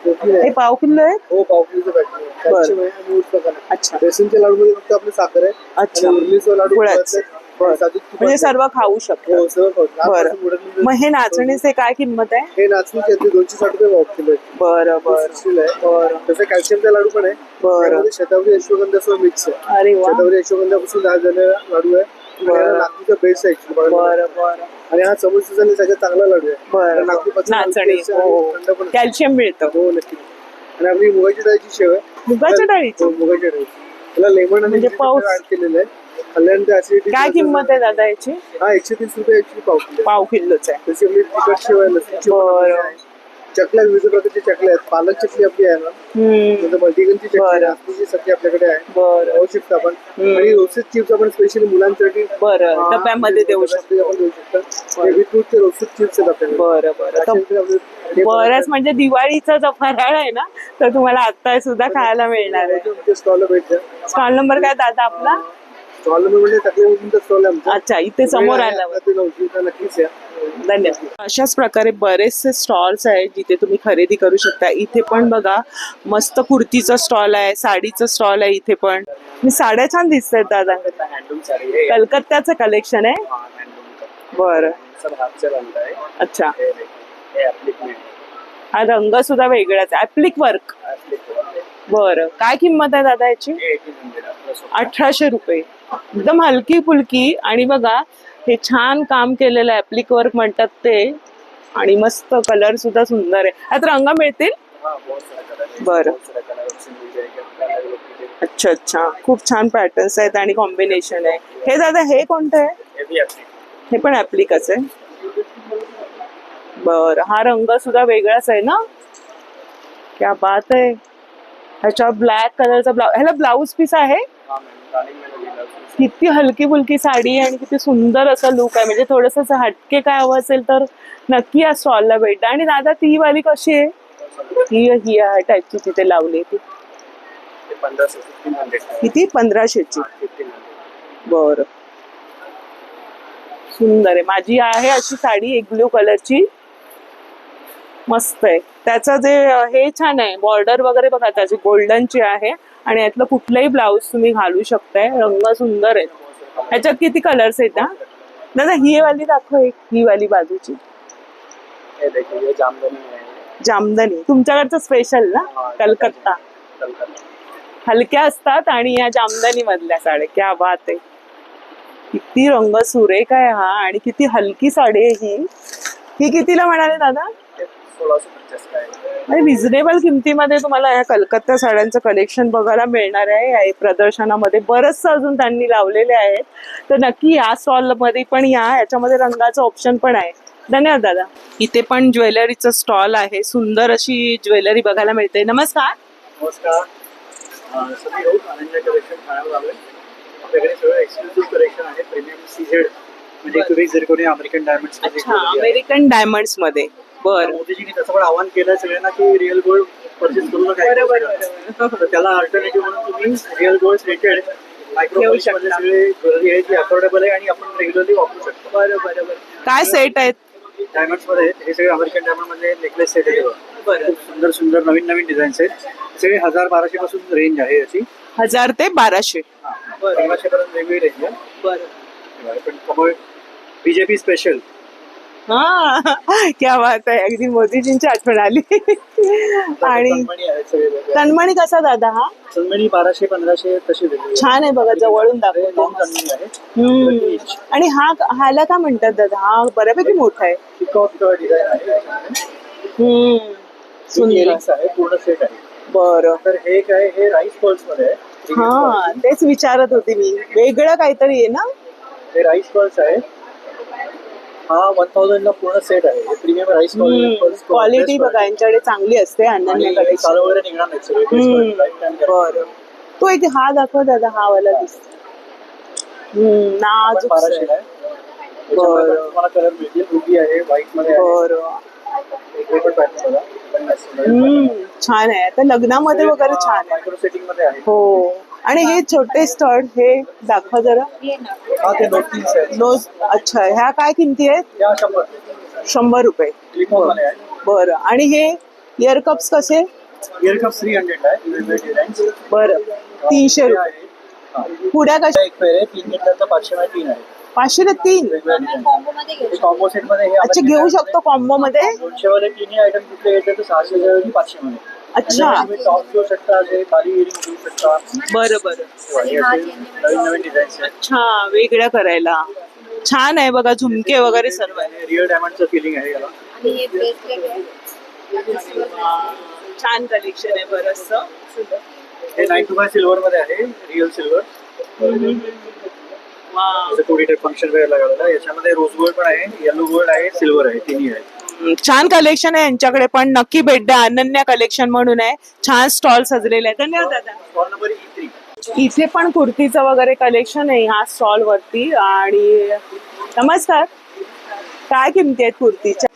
प्रोटीन हे आहे. पाव किलो आहे? हो, पाव किलोचं पॅकेट आहे. कॅल्शियम आहे आणि ऊर्जा पण आहे. अच्छा. बेसनच्या लाडू मध्ये फक्त आपली साखर आहे. अच्छा. आणि उरलीचं लाडू गुळाचं. बरं. म्हणजे सर्व खाऊ शकतो. हो, सर्व खाऊ. बरं. लहानपासून मोठ्यापर्यंत. मग हे नाचणीचे काय किंमत आहे? हे नाचणीचे आहेत, 260 रुपये पाव किलो आहे. बरं बरं. सुशील आहे. तसं कॅल्शियमचा लाडू पण आहे. बरं. त्यामध्ये शतावरी अश्वगंधासह मिक्स आहे. अरे वा. शतावरी अश्वगंधापासून तयार झालेला लाडू आहे. बरं. नागपूरचा बेस्ट आहे actually बघायला. बरं बरं. आणि हा समोरचा सगळ्यात चांगला लाडू आहे. बरं. नागपूरपासून नाचणी. थंड पण आहे. कॅल्शियम मिळतं. हो, नक्की. आणि आपली मुगाची डाळीची शेव आहे. मुगाच्या डाळीची? हो, मुगाची डाळी. त्याला लेमन आणि म्हणजे पाऊस ऍड केलेलं आहे. खाल्ल्यानंतर acidity काय किंमत आहे दादा याची? हा 130 रुपये actually पाव किलो. पाव किलोच आहे. तशी आपली तिखट शेव आहे, लसूणची बरं. चकल्या विविध प्रकारची चकल्या आहेत. पालक चकली आपली आहे ना, नंतर मल्टीग्रेनची चकली आहे, नाचणीची चकली आपल्याकडे आहे. बरं. खाऊ शकता आपण. आणि रोस्टेड चिप्स आपण स्पेशली मुलांसाठी बरं डब्यामध्ये देऊ शकतो. आपण देऊ शकता. बीटरूटचे रोस्टेड चिप्स आहेत आपल्याकडे. बरं बरं. बरंच म्हणजे दिवाळीचा जो फराळ आहे ना, तर तुम्हाला आता सुद्धा खायला मिळणार आहे. स्टॉलला भेट द्या. स्टॉल नंबर काय दादा आपला? स्टॉल नंबर म्हणजे तकलीफ स्टॉल आहे आमचा. अच्छा, इथे समोर आल्यावर. ते नक्कीच या. धन्यवाद. अशाच प्रकारे बरेचसे स्टॉल्स आहेत जिथे तुम्ही खरेदी करू शकता. इथे पण बघा मस्त कुर्तीचा स्टॉल आहे, साडीचा स्टॉल आहे. इथे पण मी साड्या छान दिसत आहेत दादा. हँडलूम साडी आहे. कलकत्त्याचं कलेक्शन आहे. बरं. सब हातचे रंग आहे. अच्छा. हे ऍप्लिकमेंट. हा रंग सुद्धा वेगळाच आहे. Appliqué work. बरं. काय किंमत आहे दादा याची? 1800 रुपये. एकदम हलकी फुलकी. आणि बघा हे छान काम केलेलं ऍप्लिक वर्क म्हणतात ते. आणि मस्त कलर सुद्धा सुंदर आहे. यात रंग मिळतील? बरं. अच्छा अच्छा. खूप छान पॅटर्न्स आहेत आणि कॉम्बिनेशन आहे. हे दादा हे कोणतं आहे? हे पण ऍप्लिकच आहे. बरं. हा रंग सुद्धा वेगळाच आहे ना? क्या बात आहे. ह्याच्यावर ब्लॅक कलरचा ब्लाउज. ह्याला ब्लाऊज पीस आहे? किती हलकी फुलकी साडी आहे आणि किती सुंदर असा लुक आहे. म्हणजे थोडस हटके काय हवं असेल तर नक्की या स्टॉलला भेट द्या. आणि दादा ती वाली कशी आहे? ही ही टाईपची तिथे लावली ती किती? 1500ची. बरं. सुंदर आहे. माझी आहे अशी साडी एक ब्ल्यू कलरची. मस्त आहे. त्याचं जे हे छान आहे, बॉर्डर वगैरे बघा त्याची गोल्डनची आहे. आणि यातलं कुठलंही ब्लाऊज तुम्ही घालू शकताय. रंग सुंदर आहे. ह्याच्यात किती कलर्स आहेत ना दादा? ही वाली दाखव एक. ही वाली बाजूची जामदनी तुमच्याकडचं स्पेशल ना? कलकत्ता. हलक्या असतात आणि या जामदनी मधल्या साड्या. क्या बात आहे. किती रंग सुरेख आहे हा. आणि किती हलकी साडी आहे ही. ही कितीला म्हणाले दादा? रिझनेबल किमतीमध्ये तुम्हाला या कलकत्ता साड्यांचं कलेक्शन बघायला मिळणार आहे. या प्रदर्शनामध्ये बरंचसं अजून त्यांनी लावलेले आहेत. तर नक्की या स्टॉल मध्ये पण या. याच्यामध्ये रंगाचं ऑप्शन पण आहे. धन्यवाद दादा. इथे पण ज्वेलरीचं स्टॉल आहे. सुंदर अशी ज्वेलरी बघायला मिळते. नमस्कार. नमस्कार. कलेक्शन ठाण्यावर आलोय. आपल्याकडे सगळं एक्सक्लुसिव्ह कलेक्शन आहे. प्रीमियम सीझेड म्हणजे अमेरिकन डायमंड्स. अमेरिकन डायमंड्स मध्ये. बरं. मोदीजींनी त्याचं पण आवाहन केलं सगळ्यांना की रिअल गोल्ड परचेस करू नका. तर त्याला अल्टरनेटिव्ह म्हणून तुम्ही रिअल गोल्ड रिलेटेड मायक्रो सगळे ज्वेलरी आहे जी अफोर्डेबल आहे आणि आपण रेग्युलरली वापरू शकतो. बरोबर. काय सेट आहेत? डायमंड्स मध्ये हे सगळे अमेरिकन डायमंड मध्ये नेकलेस सेट आहे. खूप सुंदर सुंदर नवीन नवीन डिझाईन्स आहेत. सगळे 1000-1200 पासून रेंज आहे याची. 1000 ते 1200. 1500 पर्यंत वेगळी रेंज आहे. बरं. पण कमळ बीजेपी स्पेशल. हा क्या बात आहे. अगदी मोदीजींची आठवण आली. आणि तन्मणी कसा दादा? हा तन्मणी 1200-1500 तशी वेगळी छान आहे बघा. जवळून दाखवतो. आणि ह्याला काय म्हणतात दादा? हा बऱ्यापैकी मोठा आहे. पिकॉक डिझाईन आहे. सुंदर आहे. पूर्ण सेट आहे. बरं. तर हे काय हे राईस पर्ल्स मध्ये आहे. हा तेच विचारत होती मी, वेगळं काहीतरी आहे ना. हे राईस पर्स आहे. हा 1000 ला पूर्ण सेट आहे. Premium rice purse. क्वालिटी बघा यांच्याकडे चांगली असते अनन्याकडे. काल वगैरे निघणार नाही सगळे. बरं, तो एक हा दाखव दादा, हा वाला दिसतो. नाजूक आहे. 1200 आहे. बरं, तुम्हाला कलर मिळतील. रुबी आहे, व्हाईट मध्ये आहे. बरं, हे पण pattern बघा. 50 छान आहे. आता लग्नामध्ये वगैरे छान आहे. मायक्रो सेटिंग मध्ये आहे. हो. आणि हे छोटे स्टड हे दाखवा जरा. हा ते नोट 3 आहे. नोज. अच्छा, ह्या काय किमती आहेत? या 100. 100 रुपये. क्लिपॉन मध्ये आहे. बरं, आणि हे इयर कप्स कसे? इयर कप 300 आहे. वेगवेगळे डिझाईन्स. बरं, 300 रुपये. पुड्या कशा? एक पेर आहे. 3 घेतल्यानंतर 500 मध्ये 3 आहे. 500 ला 3. कॉम्बो सेट मध्ये हे अच्छा, घेऊ शकतो कॉम्बो मध्ये. 200 वाले तिन्ही आयटम कुठले घेतले तर 600 ऐवजी 500 मध्ये. अच्छा, तुम्ही टॉप घेऊ शकता, असे खाली इयरिंग घेऊ शकता. बरं बरं. आणि असे नवीन नवीन डिझाईन्स आहेत. अच्छा, वेगळ्या करायला छान आहे बघा. झुमके वगैरे सर्व आहे. रिअल डायमंडचं फिलिंग आहे याला. छान कलेक्शन आहे बरंचसं. हे 925 सिल्वर मध्ये आहे. Real silver. कोडी टाइप फंक्शन वेअर लागलेला. याच्यामध्ये रोज गोल्ड पण आहे, येलो गोल्ड आहे, सिल्वर आहे, तिन्ही आहे. छान कलेक्शन आहे यांच्याकडे पण. नक्की भेट द्या. अनन्या कलेक्शन म्हणून आहे. छान स्टॉल सजलेले आहे. धन्यवाद दादा. Stall number E3. इथे पण कुर्तीचं वगैरे कलेक्शन आहे ह्या स्टॉल वरती. आणि नमस्कार, काय किमती आहेत कुर्तीच्या?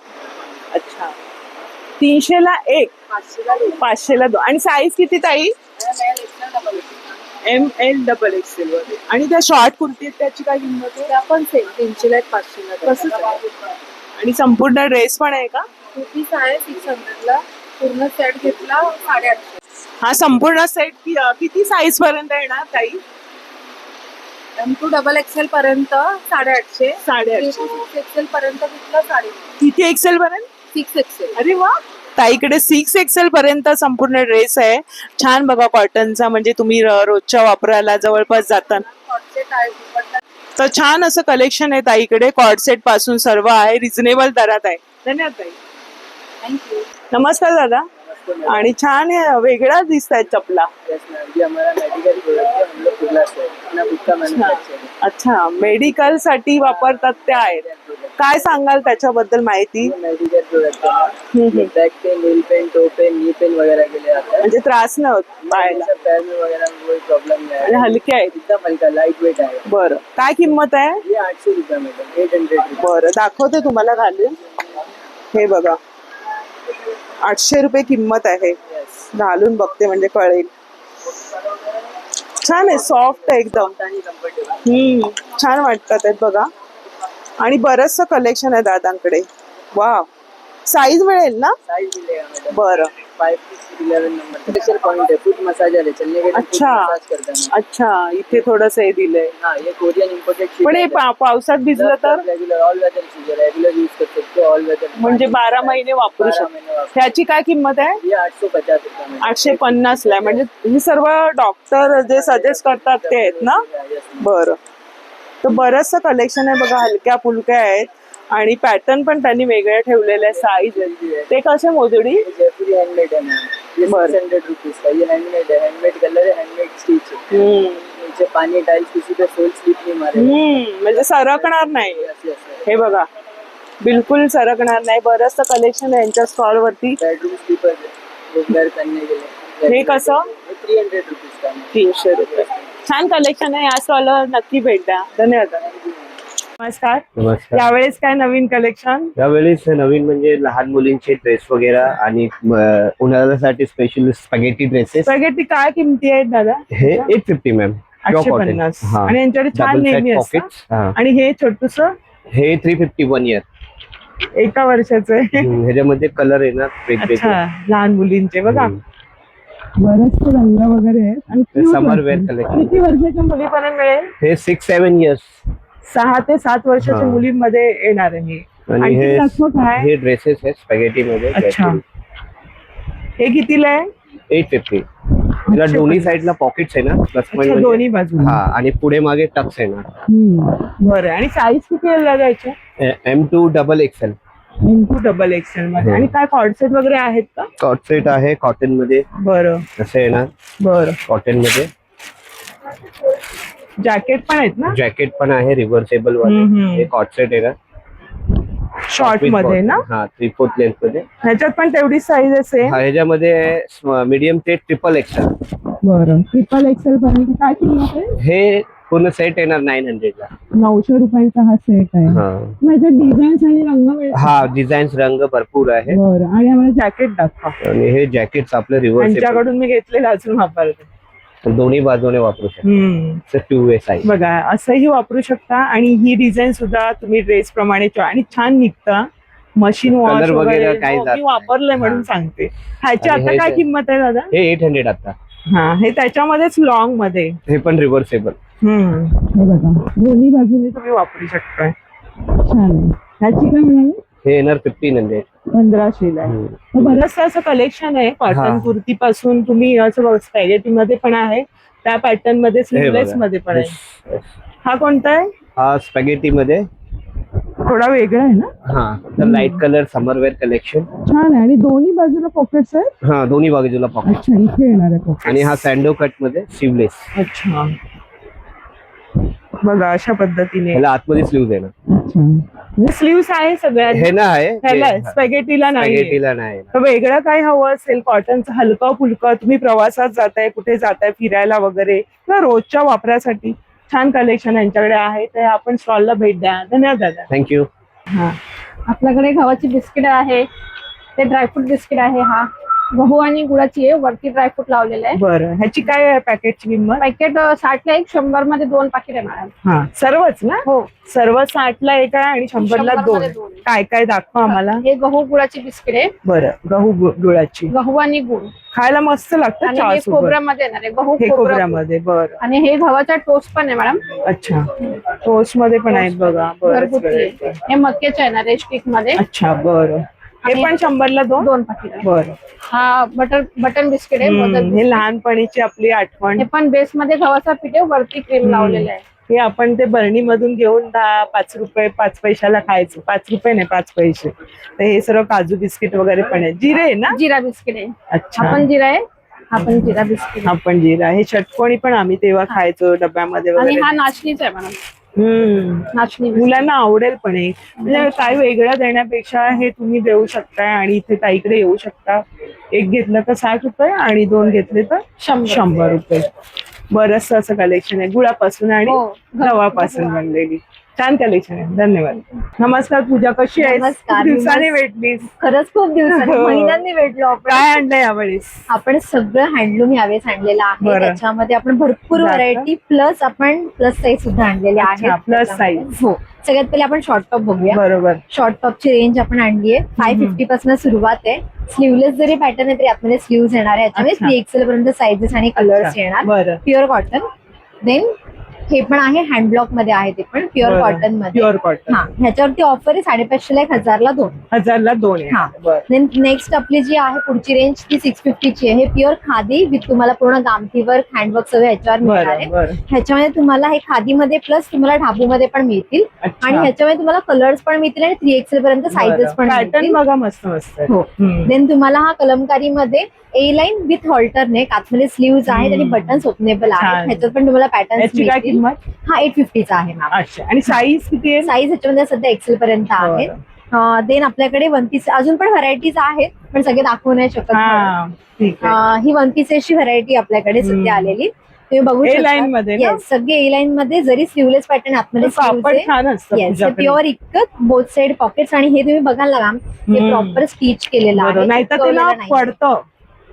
अच्छा, 300 ला 1, 500 ला 2. आणि साईज किती ताई? ML XXL मध्ये. आणि त्या शॉर्ट कुर्ती आहेत त्याची काय किंमत आहे? आपण सेम 300 ला 500 ला. कसं आहे? आणि संपूर्ण ड्रेस पण आहे का? कुर्तीच आहे 600 ला. पूर्ण सेट घेतला 850. हा संपूर्ण सेट किती साईज पर्यंत येणार ताई? M2 XXL पर्यंत 850. 850. 6 XXL पर्यंत घेतला 350. किती एक्सेल पर्यंत? 6 XXL. अरे वा, ताईकडे 6 XXL पर्यंत संपूर्ण ड्रेस आहे. छान बघा, कॉटनचा. म्हणजे तुम्ही रोजच्या वापराला जवळपास जाताना. कॉटसेट आहे, दुपट्टा. तर छान असं कलेक्शन आहे ताईकडे. कॉर्डसेट पासून सर्व आहे. रिझनेबल दरात आहे. धन्यवाद ताई. थँक्यू. नमस्कार दादा. आणि छान आहे, वेगळा दिसत आहेत चपला. अच्छा, मेडिकल साठी वापरतात त्या आहेत. काय सांगाल त्याच्याबद्दल माहिती? मेडिकल प्रोडक्ट बॅक पेन, नील पेन, टो पेन, नी पेन वगैरह के लिए आता है. म्हणजे त्रास नाही होत पायाला? पैर में वगैरह में कोई प्रॉब्लम नहीं आणि है. हलके आहेत. एकदम हल्का लाइट वेट आहे. बरं, काय किंमत आहे? ये 800 रुपये मॅडम. 800 रुपये. बरं, दाखवते तुम्हाला घालून. हे बघा, 800 रुपये किंमत आहे. घालून बघते म्हणजे कळेल. छान आहे, सॉफ्ट आहे एकदम. छान वाटतात आहेत बघा. आणि बरंचसं कलेक्शन आहे दादांकडे. वा, साईज मिळेल ना? साइज मिलेगा मैडम. बरं. 5 to 11 नंबर. स्पेशल पॉइंट है, फुट मसाजर है. चलने के लिए अच्छा. मसाज करता है. अच्छा, इथे थोडस हे दिलंय. हाँ, ये कोरियन इंपोर्टेड पण हे पावसात भिजलं तर रेगुलर ऑल वेदर चीज है. रेगुलर यूज कर सकते हो. ऑल वेदर म्हणजे 12 महिने वापरू शकतो. ह्याची काय किंमत आहे? ये 850 रुपये में. 850 ला. म्हणजे हे सर्व डॉक्टर जे सजेस्ट करतात ते आहेत ना? बरं. तर बरंचसं कलेक्शन आहे बघा. हलक्या फुलक्या आहेत. आणि पॅटर्न पण त्यांनी वेगळे ठेवलेले. साईज आहेत ते कसे मोजडी? जयपुरी हैंडमेड है मैम. ये 600 रुपीज का. ये हैंडमेड है. हैंडमेड कलर है, हैंडमेड स्टिच है. नीचे पानी टाइल्स किसी पे सोल स्लिप नहीं मारे. म्हणजे सरकणार नाही. हे बघा, बिलकुल सरकणार नाही. बरंचसं कलेक्शन आहे यांच्या स्टॉल वरती. बेडरूम स्लीपर है वेयर करने के लिए. हे कसं? 300 रुपीज का. 300 रुपये. छान कलेक्शन आहे. या स्टॉलवर नक्की भेट द्या. धन्यवाद. नमस्कार. नमस्कार. यावेळेस काय नवीन कलेक्शन? यावेळेस नवीन म्हणजे लहान मुलींचे ड्रेस वगैरे आणि उन्हाळ्यासाठी स्पेशल स्पॅगेटी ड्रेसेस. स्पॅगेटी काय किमती आहेत दादा? हे 850 मॅम. 850. आणि यांच्याकडे छान नेहमी असतात. पॉकेट्स. आणि हे छोटूस हे 350 1 year. एका वर्षाचं आहे. ह्याच्यामध्ये कलर येणार वेगवेगळे. अच्छा, लहान मुलींचे बघा. बरेच रंग वगैरे आहेत. आणि cute समर वेअर वाटतं. कलेक्शन. किती वर्षाच्या मुलीपर्यंत मिळेल? हे 6-7 years. 6 ते 7 वर्षाच्या हा. मुलींमध्ये येणार आहे हे. आणि आणखी हे दाखव काय? हे ड्रेसेस आहेत स्पॅगेटी मध्ये. अच्छा, हे कितीला आहे? 850. त्याला दोन्ही साईडला पॉकेट्स आहे ना, प्लस अच्छा, पॉईंट. दोन्ही बाजूला. हा, आणि पुढे मागे टक्स आहे ना. बरं. आणि साईज किती लागायचे? M2 XXL. डबल एक्सेल मध्ये. आणि काय कॉर्डसेट वगैरे आहेत का? कॉट सेट आहे कॉटन मध्ये. बरं. असं आहे ना, बरं. कॉटन मध्ये. जॅकेट पण आहेत ना जॅकेट पण आहे रिव्हर्सेबल वाले हे कॉट सेट आहे का शॉर्ट मध्ये ना हा 3/4 लेंथ मध्ये ह्याच्यात पण तेवढी साईज असेल. हा ह्याच्यामध्ये मीडियम ते ट्रिपल एक्सेल. बरं ट्रिपल एक्सेल पर्यंत काय किंमत आहे? हे पूर्ण सेट येणार 900 ला. 900 रुपयांचा हा सेट आहे. हा माझ्या डिझाईन्स आणि रंग मिळतात. हा डिझाईन्स रंग भरपूर आहे. बरं आणि आम्हाला जॅकेट दाखवा. आणि हे जॅकेट आपलं रिव्हर्सेबल त्यांच्याकडून मी घेतलेलं अजून वापरते. दोन्ही बाजूने वापरू शकता. 2 वे साईज बघा असंही वापरू शकता आणि ही डिझाईन सुद्धा तुम्ही ड्रेस प्रमाणे आणि छान निघतं. मशीन वॉश Colour वगैरे वगैरे काही जात मी वापरलंय म्हणून सांगते. ह्याची आणि आता हे काय ते- किंमत आहे दादा? हे 800 आता. हा हे त्याच्यामध्येच लॉंग मध्ये. हे पण रिव्हर्सेबल. हे बघा दोन्ही बाजूने तुम्ही वापरू शकताय. छान आहे. ह्याची काय म्हणाली? हे येणार 1500. 1500 ला आहे. तर बरंचसं असं कलेक्शन आहे. कॉटन हा. कुर्ती पासून तुम्ही असं स्पॅगेटी मध्ये पण आहे, त्या पॅटर्न मध्ये स्लीवलेस बघा. मध्ये पण आहे. हा कोणता आहे? हा स्पॅगेटी मध्ये थोडा वेगळा आहे ना? हा तर लाईट कलर समरवेअर कलेक्शन. छान आहे आणि दोन्ही बाजूला पॉकेट्स आहेत. हा दोन्ही बाजूला पॉकेट. अच्छा इथे येणार आहे pockets. आणि हा सँडो कट मध्ये स्लीवलेस. अच्छा बघा अशा पद्धतीने. ह्याला आतमध्ये स्लीव्ह देणार. अच्छा म्हणजे स्लीव्स आहे सगळ्या. हे ना आहे ह्याला स्पॅगेटीला नाही. स्पॅगेटीला नाही. तर वेगळं काय हवं असेल कॉटनचं हलकं फुलकं, तुम्ही प्रवासात जाताय, कुठे जाताय फिरायला वगैरे किंवा रोजच्या वापरासाठी छान कलेक्शन यांच्याकडे आहे. तर आपण स्टॉलला भेट द्या. धन्यवाद दादा. थँक्यू. हा आपल्याकडे गव्हाची बिस्किट आहे, ते ड्रायफ्रूट बिस्किट आहे. हा गहू आणि गुळाची आहे, वरती ड्रायफ्रूट लावलेलं आहे. बरं ह्याची काय आहे पॅकेटची किंमत? पॅकेट 60 ला 1, 100 मध्ये 2 पाकिट आहे मॅडम. हा सर्वच ना? हो सर्व 60 ला एक आहे आणि 100 ला 100 मध्ये 2. दोन. काय काय दाखवा आम्हाला. हे गहू गुळाची बिस्किट आहे, बरं गहू गुळाची गहू आणि गुळ. खायला मस्त लागतं आणि चहा हे सोबत. खोबऱ्यामध्ये येणार आहे, गहू हे खोबरं गुळ. खोबऱ्यामध्ये. बरं आणि हे गव्हाचा टोस्ट पण आहे मॅडम, अच्छा टोस्ट मध्ये पण आहेत बघा. बरंच घरगुती आहे. variety. हे मक्याचे येणार आहे स्टिक मध्ये. अच्छा बरं हे आणि पण 100 ला 2. 2 पाकिट आहे. बरं हा बटन बिस्किट आहे, मोदक हे बिस्किट. लहानपणीची आपली आठवण. हे पण बेस मध्ये गव्हाचा पीठ आहे, वरती क्रीम लावलेलं आहे. हे आपण ते बरणी मधून घेऊन 5 रुपये 5 पैशाला खायचं. 5 रुपये नाही 5 पैसे. तर हे सर्व काजू बिस्किट वगैरे पण आहे. जिरे आहे ना? जिरा बिस्किट आहे. अच्छा आपण जिरा आहे, आपण जिरा बिस्किट. आपण जिरा. हे षटकोणी पण आम्ही तेव्हा खायचो डब्यामध्ये आणि वगैरे. हा नाचणीचा आहे मॅडम, नाचणी बिस्किट. मुलांना आवडेल पण एक म्हणजे काय वेगळं देण्यापेक्षा हे तुम्ही देऊ शकताय आणि इथे ताईकडे येऊ शकता. एक घेतलं तर 60 रुपये आणि 2 घेतले तर 100 रुपये. बरंच असं कलेक्शन आहे गुळापासून आणि हो. गव्हापासून बनलेली. छान कलेक्शन आहे. धन्यवाद. नमस्कार पूजा, कशी आहे? नमस्कार. दिवसाने भेटलीस. खरंच खूप दिवसांनी हो. महिन्यांनी भेटलो आपण. काय आणलंय यावेळेस? आपण सगळं हँडलूम यावेळेस आणलेलं आहे. बरं. त्याच्यामध्ये आपण भरपूर जातं. व्हरायटी प्लस आपण प्लस साईज सुद्धा आणलेले अच्छा, आहेत. plus त्याच्यामध्ये. size. हो. सगळ्यात पहिले आपण शॉर्ट टॉप बघूया. बरोबर. शॉर्ट टॉपची रेंज आपण आणली आहे. 550 पासून सुरुवात आहे. स्लीवलेस जरी पॅटर्न आहे तरी आतमध्ये स्लीव्ह येणार आहे. याच्यामध्ये अच्छा. 3XL पर्यंत साईजेस आणि कलर्स अच्छा. येणार. बरं. Pure cotton. देन हे पण आहे हँड ब्लॉक मध्ये आहे, ते पण प्युअर कॉटन मध्ये. Pure cotton. हा ह्याच्यावरती ऑफर आहे 550 ला 1000 ला 2. 1000 ला 2 आहे. हा. बरं. देन नेक्स्ट आपली जी आहे पुढची रेंज ती 650 ची आहे. हे प्युअर खादी विथ तुम्हाला पूर्ण गामठी वर्क हँडवर्क सगळं ह्याच्यावर मिळणार बरं आहे. बरं. ह्याच्यामध्ये तुम्हाला हे खादीमध्ये प्लस तुम्हाला ढाबूमध्ये पण मिळतील अच्छा. आणि ह्याच्यामध्ये तुम्हाला कलर्स पण मिळतील आणि 3XL पर्यंत साईजेस पण पॅटर्न मिळतील. बघा मस्त मस्त आहे. हो. हम्म. देन तुम्हाला हा कलमकारी मध्ये ए लाईन विथ हॉल्टर नेक, आतमध्ये स्लीव्ज आहेत आणि बटन्स ओपनेबल आहेत. छान. ह्याच्यात पण तुम्हाला पॅटर्न याची काय किंमत? हा 850 चा आहे मॅम. अच्छा आणि साईज किती आहे? साईज ह्याच्यामध्ये सध्या एक्सेल पर्यंत आहे. देन आपल्याकडे 1 पीस अजून पण व्हरायटीज आहेत पण सगळे दाखवू नाही शकत. हा ठीक आहे. ही 1 पीसेसची व्हरायटी आपल्याकडे सध्या आलेली तुम्ही बघू A शकता. line मध्ये ना? Yes, सगळे ए लाईन मध्ये जरी स्लीवलेस पॅटर्न आतमध्ये कापड छान असतं. प्युअर इतकं बोथ साइड पॉकेट्स आणि हे तुम्ही बघाल ना मॅम हे प्रॉपर स्टिच केलेलं आहे. नाही तर त्याला चिकटवलेलं नाही. पडतं.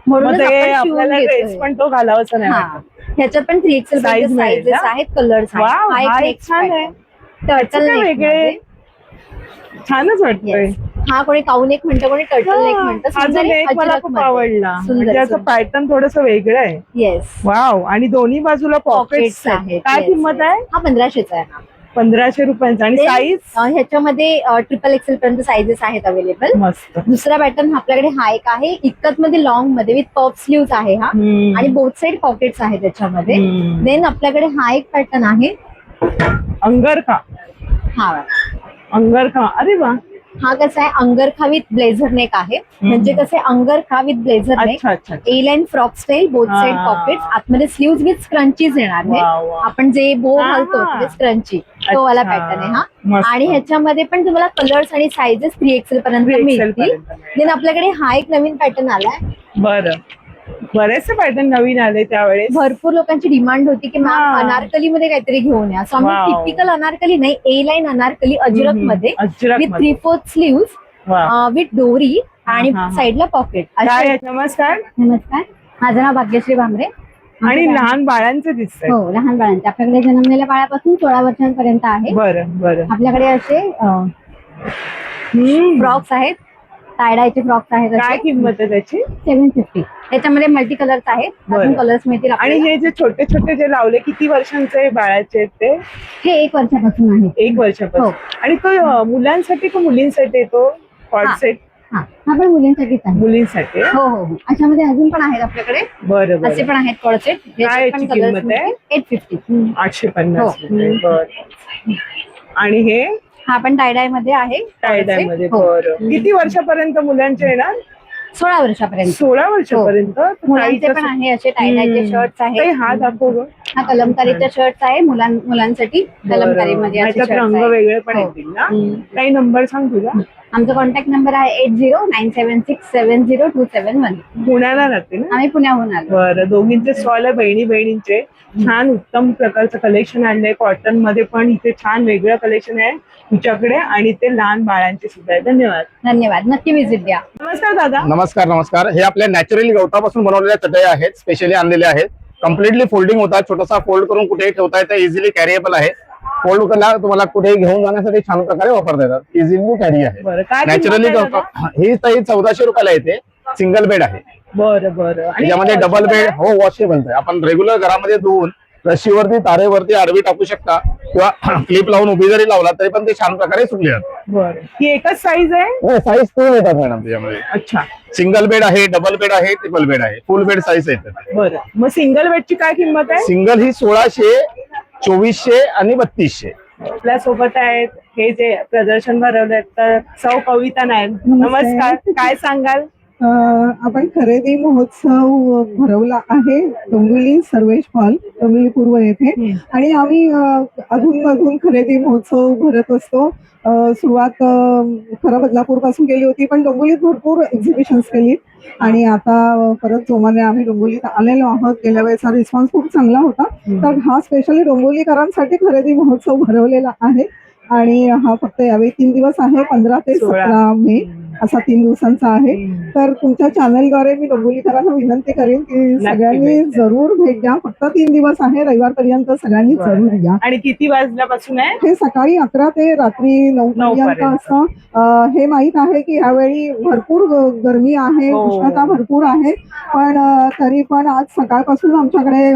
म्हणूनच मग ते आपण शिवून आपल्याला ड्रेस घेतोय. पण तो घालावाचा नाही हा. वाटत. ह्याच्यात पण 3XL Size मिळेल साईजेस ना? आहेत, कलर्स वाव, हा एक छान आहे. टर्टल काय वेगळे छानच वाटतंय. हा कोणी काऊन एक म्हणतं कोणी टर्टल नेक म्हणतं. हा जो सुंदर आहे, नेक मला अजरक खूप मध्ये. आवडला. सुंदर, म्हणजे याचं सुंदर. पॅटर्न थोडस वेगळं आहे. येस वाव आणि दोन्ही बाजूला पॉकेट्स पॉकेट्स आहेत. काय Yes, किंमत yes. आहे? हा 1500 चा आहे ना. 1500 रुपयांचा आणि Then, साईज ह्याच्यामध्ये XXL पर्यंत साईजेस आहेत अवेलेबल. मस्त. दुसरा पॅटर्न आपल्याकडे हा एक आहे इकत मध्ये लॉंग मध्ये विथ पफ स्लीव्ह आहे हा आणि बोथ साइड पॉकेट्स आहेत त्याच्यामध्ये. देन आपल्याकडे हा एक पॅटर्न आहे अंगरखा. हा अंगरखा. अरे वा हा कसा आहे अंगरखा विथ ब्लेझर नेक आहे. म्हणजे कसं आहे अंगरखा विथ ब्लेझर नेक, अच्छा अच्छा A line frock style, both side pockets, आतमध्ये स्लीव्ज विथ स्क्रंचीज येणार आहे. वा, वा. आपण जे बो हा. घालतो ते स्क्रंची, तो वाला अच्छा. पॅटर्न आहे हा. मस्त. आणि ह्याच्यामध्ये पण तुम्हाला कलर्स आणि साईजेस 3XL पर्यंत 3XL मिळतील. पर्यंत मिळेल. देन आपल्याकडे हा एक नवीन पॅटर्न आलाय. बरं, बरेचसे पॅटर्न नवीन आले त्यावेळेस. भरपूर लोकांची डिमांड होती की मॅम हा. अनारकली मध्ये काहीतरी घेऊन या. सो आम्ही वाव. टिपिकल अनारकली नाही, ए लाईन अनारकली अजरक मध्ये अजरक विथ मध्ये. 3/4 स्लीव्स वा. विथ डोरी आणि हा, हा. साईडला पॉकेट. काय आहे? नमस्कार. नमस्कार, माझं नाव भाग्यश्री भामरे. आणि लहान बाळांचे दिसतंय. हो, लहान बाळांचे आपल्याकडे जन्मलेल्या बाळापासून 16 वर्षांपर्यंत आहे. बरं बरं. आपल्याकडे असे फ्रॉक्स आहेत, टायडायचे फ्रॉक्स आहेत. काय किंमत आहे त्याची? 750. त्याच्यामध्ये मल्टी कलर्स आहेत, बरं. कलर्स मिळतील आणि आपल्याला. हे जे छोटे छोटे जे लावले किती वर्षांचे बाळाचे आहेत ते? हे 1 वर्षापासून आहे. 1 वर्षापासून. हो. आणि तो मुलांसाठी का मुलींसाठी येतो कॉर्ड हा. सेट? हा पण मुलींसाठीच आहे. मुलींसाठी आहे? हो हो हो. अशामध्ये अजून पण आहेत आपल्याकडे, बरं असे बरं. पण आहेत कॉर्ड सेट. काय याची किंमत आहे? 850. 850 हो. रुपये. बरं. आणि हे हा पण टायडाय मध्ये आहे. टायडाय मध्ये. हो. बरं. किती वर्षापर्यंत मुलांचे येणार? 16 वर्षापर्यंत. 16 वर्षापर्यंत. मुलांचे पण आहे असे टायडायचे शर्ट्स काही आहेत. हा दाखव गं. हा कलमकारीच्या शर्ट्स आहे मुलांसाठी. कलमकारीमध्ये असे ह्याच्यात shirts रंग आहेत. वेगळे पण हो. येतील ना? काही नंबर सांग तुझा. आमचा कॉन्टॅक्ट नंबर आहे 8097670271. पुण्याला राहते ना? आम्ही पुण्याहून आलो. बरं. दोघींचे स्टॉल आहे, बहिणी बहिणींचे. छान उत्तम प्रकारचं कलेक्शन आणलंय. कॉटन मध्ये पण इथे छान वेगळं कलेक्शन आहे तुझ्याकडे, आणि ते लहान बाळांचे सुद्धा आहे. धन्यवाद. धन्यवाद, नक्की विजिट द्या. नमस्कार दादा. नमस्कार नमस्कार. हे आपल्या नॅचरली गवतापासून बनवलेल्या चटई आहेत, स्पेशली आणलेल्या आहेत. कम्प्लिटली फोल्डिंग होतात, छोटासा फोल्ड करून कुठेही ठेवता येतं, इझिली कॅरिएबल आहे. फोल्ड करला तुम्हाला कुठेही घेऊन जाण्यासाठी छान प्रकारे वापरता येतात, इझिली कॅरी आहे. बरं. काय नॅचरली किंमत आहे गवता ही ताई 1400 रुपयाला येते. सिंगल बेड आहे, बरं बरं. आणि त्याच्यामध्ये डबल बेड. हो, वॉशेबल आहे. आपण रेग्युलर घरामध्ये धुवून रशीवरती तारेवरती आडवी टाकू शकता, किंवा क्लिप लावून उभी जरी लावला तरी पण ते छान प्रकारे सुकले जातात. बरं. ही एकच साईज आहे? साईज 2 येतात मॅडम त्याच्यामध्ये. अच्छा. सिंगल बेड आहे, डबल बेड आहे, ट्रिपल बेड आहे, फुल बेड साईज येतात. बरं. मग सिंगल बेडची काय किंमत आहे? सिंगल ही 1600, 2400 आणि 3200. आपल्या सोबत आहेत हे जे प्रदर्शन भरवलंय तर सौ कविता नायक. नमस्कार. काय सांगाल? आपण खरेदी महोत्सव भरवला आहे डोंबिवली सर्वेश हॉल, डोंबिवली पूर्व येथे, आणि आम्ही अधूनमधून खरेदी महोत्सव भरत असतो. सुरुवात खरं बदलापूर पासून केली होती, पण डोंबिवलीत भरपूर एक्झिबिशन्स केली, आणि आता परत जोमाने आम्ही डोंबिवलीत आलेलो आहोत. गेल्या वेळेचा रिस्पॉन्स खूप चांगला होता, तर हा स्पेशली डोंबिवलीकरांसाठी खरेदी महोत्सव भरवलेला आहे. आणि हा फक्त यावेळी 3 दिवस आहे, 15 ते 17 मे असा 3 दिवसांचा आहे. तर तुमच्या चॅनलद्वारे मी डोंबिवलीकरांना विनंती करेन की सगळ्यांनी जरूर भेट द्या. फक्त 3 दिवस आहे, रविवारपर्यंत सगळ्यांनी जरूर या. आणि किती वाजल्यापासून आहे? हे सकाळी 11 ते रात्री 9 पर्यंत असतं. हे माहित आहे की ह्यावेळी भरपूर गरमी आहे, उष्णता भरपूर आहे, पण तरी पण आज सकाळपासून आमच्याकडे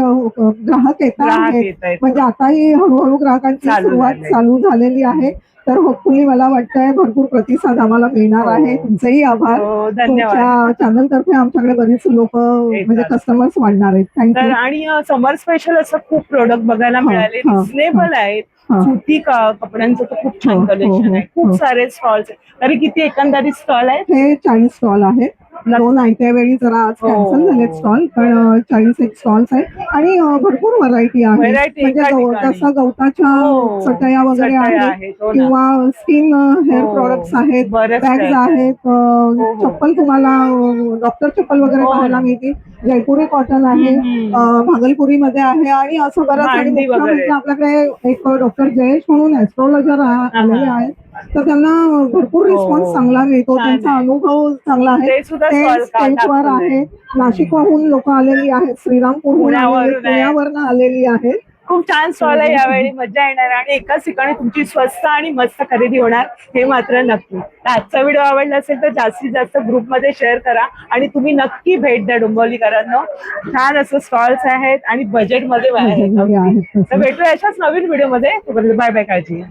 ग्राहक येत आहेत. म्हणजे आताही हळूहळू ग्राहकांची सुरुवात चालू झालेली आहे. तर होपफुली मला वाटतंय भरपूर प्रतिसाद आम्हाला मिळणार आहे. तुमचेही आभार. तुमच्या चॅनल तर्फे आमच्याकडे बरीच लोक म्हणजे कस्टमर्स वाढणार आहेत. थँक्यू. आणि समर स्पेशल असं खूप प्रोडक्ट बघायला मिळाले, रिझनेबल आहेत. सुती कपड्यांचं तर खूप छान कलेक्शन आहे, खूप सारे स्टॉल्स आहेत. तरी किती एकंदरीत स्टॉल आहेत? हे 40 स्टॉल आहेत. 2 आयत्या वेळी जरा आज कॅन्सल झालेत स्टॉल, पण 40 एक स्टॉल्स आहेत, आणि भरपूर व्हरायटी आहे. म्हणजे जसं गवताच्या चटया वगैरे आहेत, किंवा स्किन हेअर प्रोडक्ट्स आहेत, बॅग्स आहेत, चप्पल तुम्हाला डॉक्टर चप्पल वगैरे पाहायला मिळतील. जयपुरी कॉटन आहे, भागलपुरी मध्ये आहे, आणि असं बरंच. आणि मुख्य म्हणजे आपल्याकडे एक डॉक्टर जयेश म्हणून ऍस्ट्रॉलॉजर आलेले आहेत, तर त्यांना भरपूर रिस्पॉन्स चांगला मिळतो. त्यांचा अनुभव चांगला आहे. ते स्टेजवर आहे. नाशिकहून लोक आलेली आहेत, श्रीरामपूरहून पुण्यावरनं आलेली आहेत. खूप छान स्टॉल आहे यावेळी, मजा येणार, आणि एकाच ठिकाणी तुमची स्वस्त आणि मस्त खरेदी होणार हे मात्र नक्की. तर आजचा व्हिडिओ आवडला असेल तर जास्तीत जास्त ग्रुपमध्ये शेअर करा, आणि तुम्ही नक्की भेट द्या डोंबिवलीकरांना. छान असं स्टॉल्स आहेत आणि बजेटमध्ये आहेत. तर भेटूया अशाच नवीन व्हिडिओमध्ये. बाय बाय, काळजी.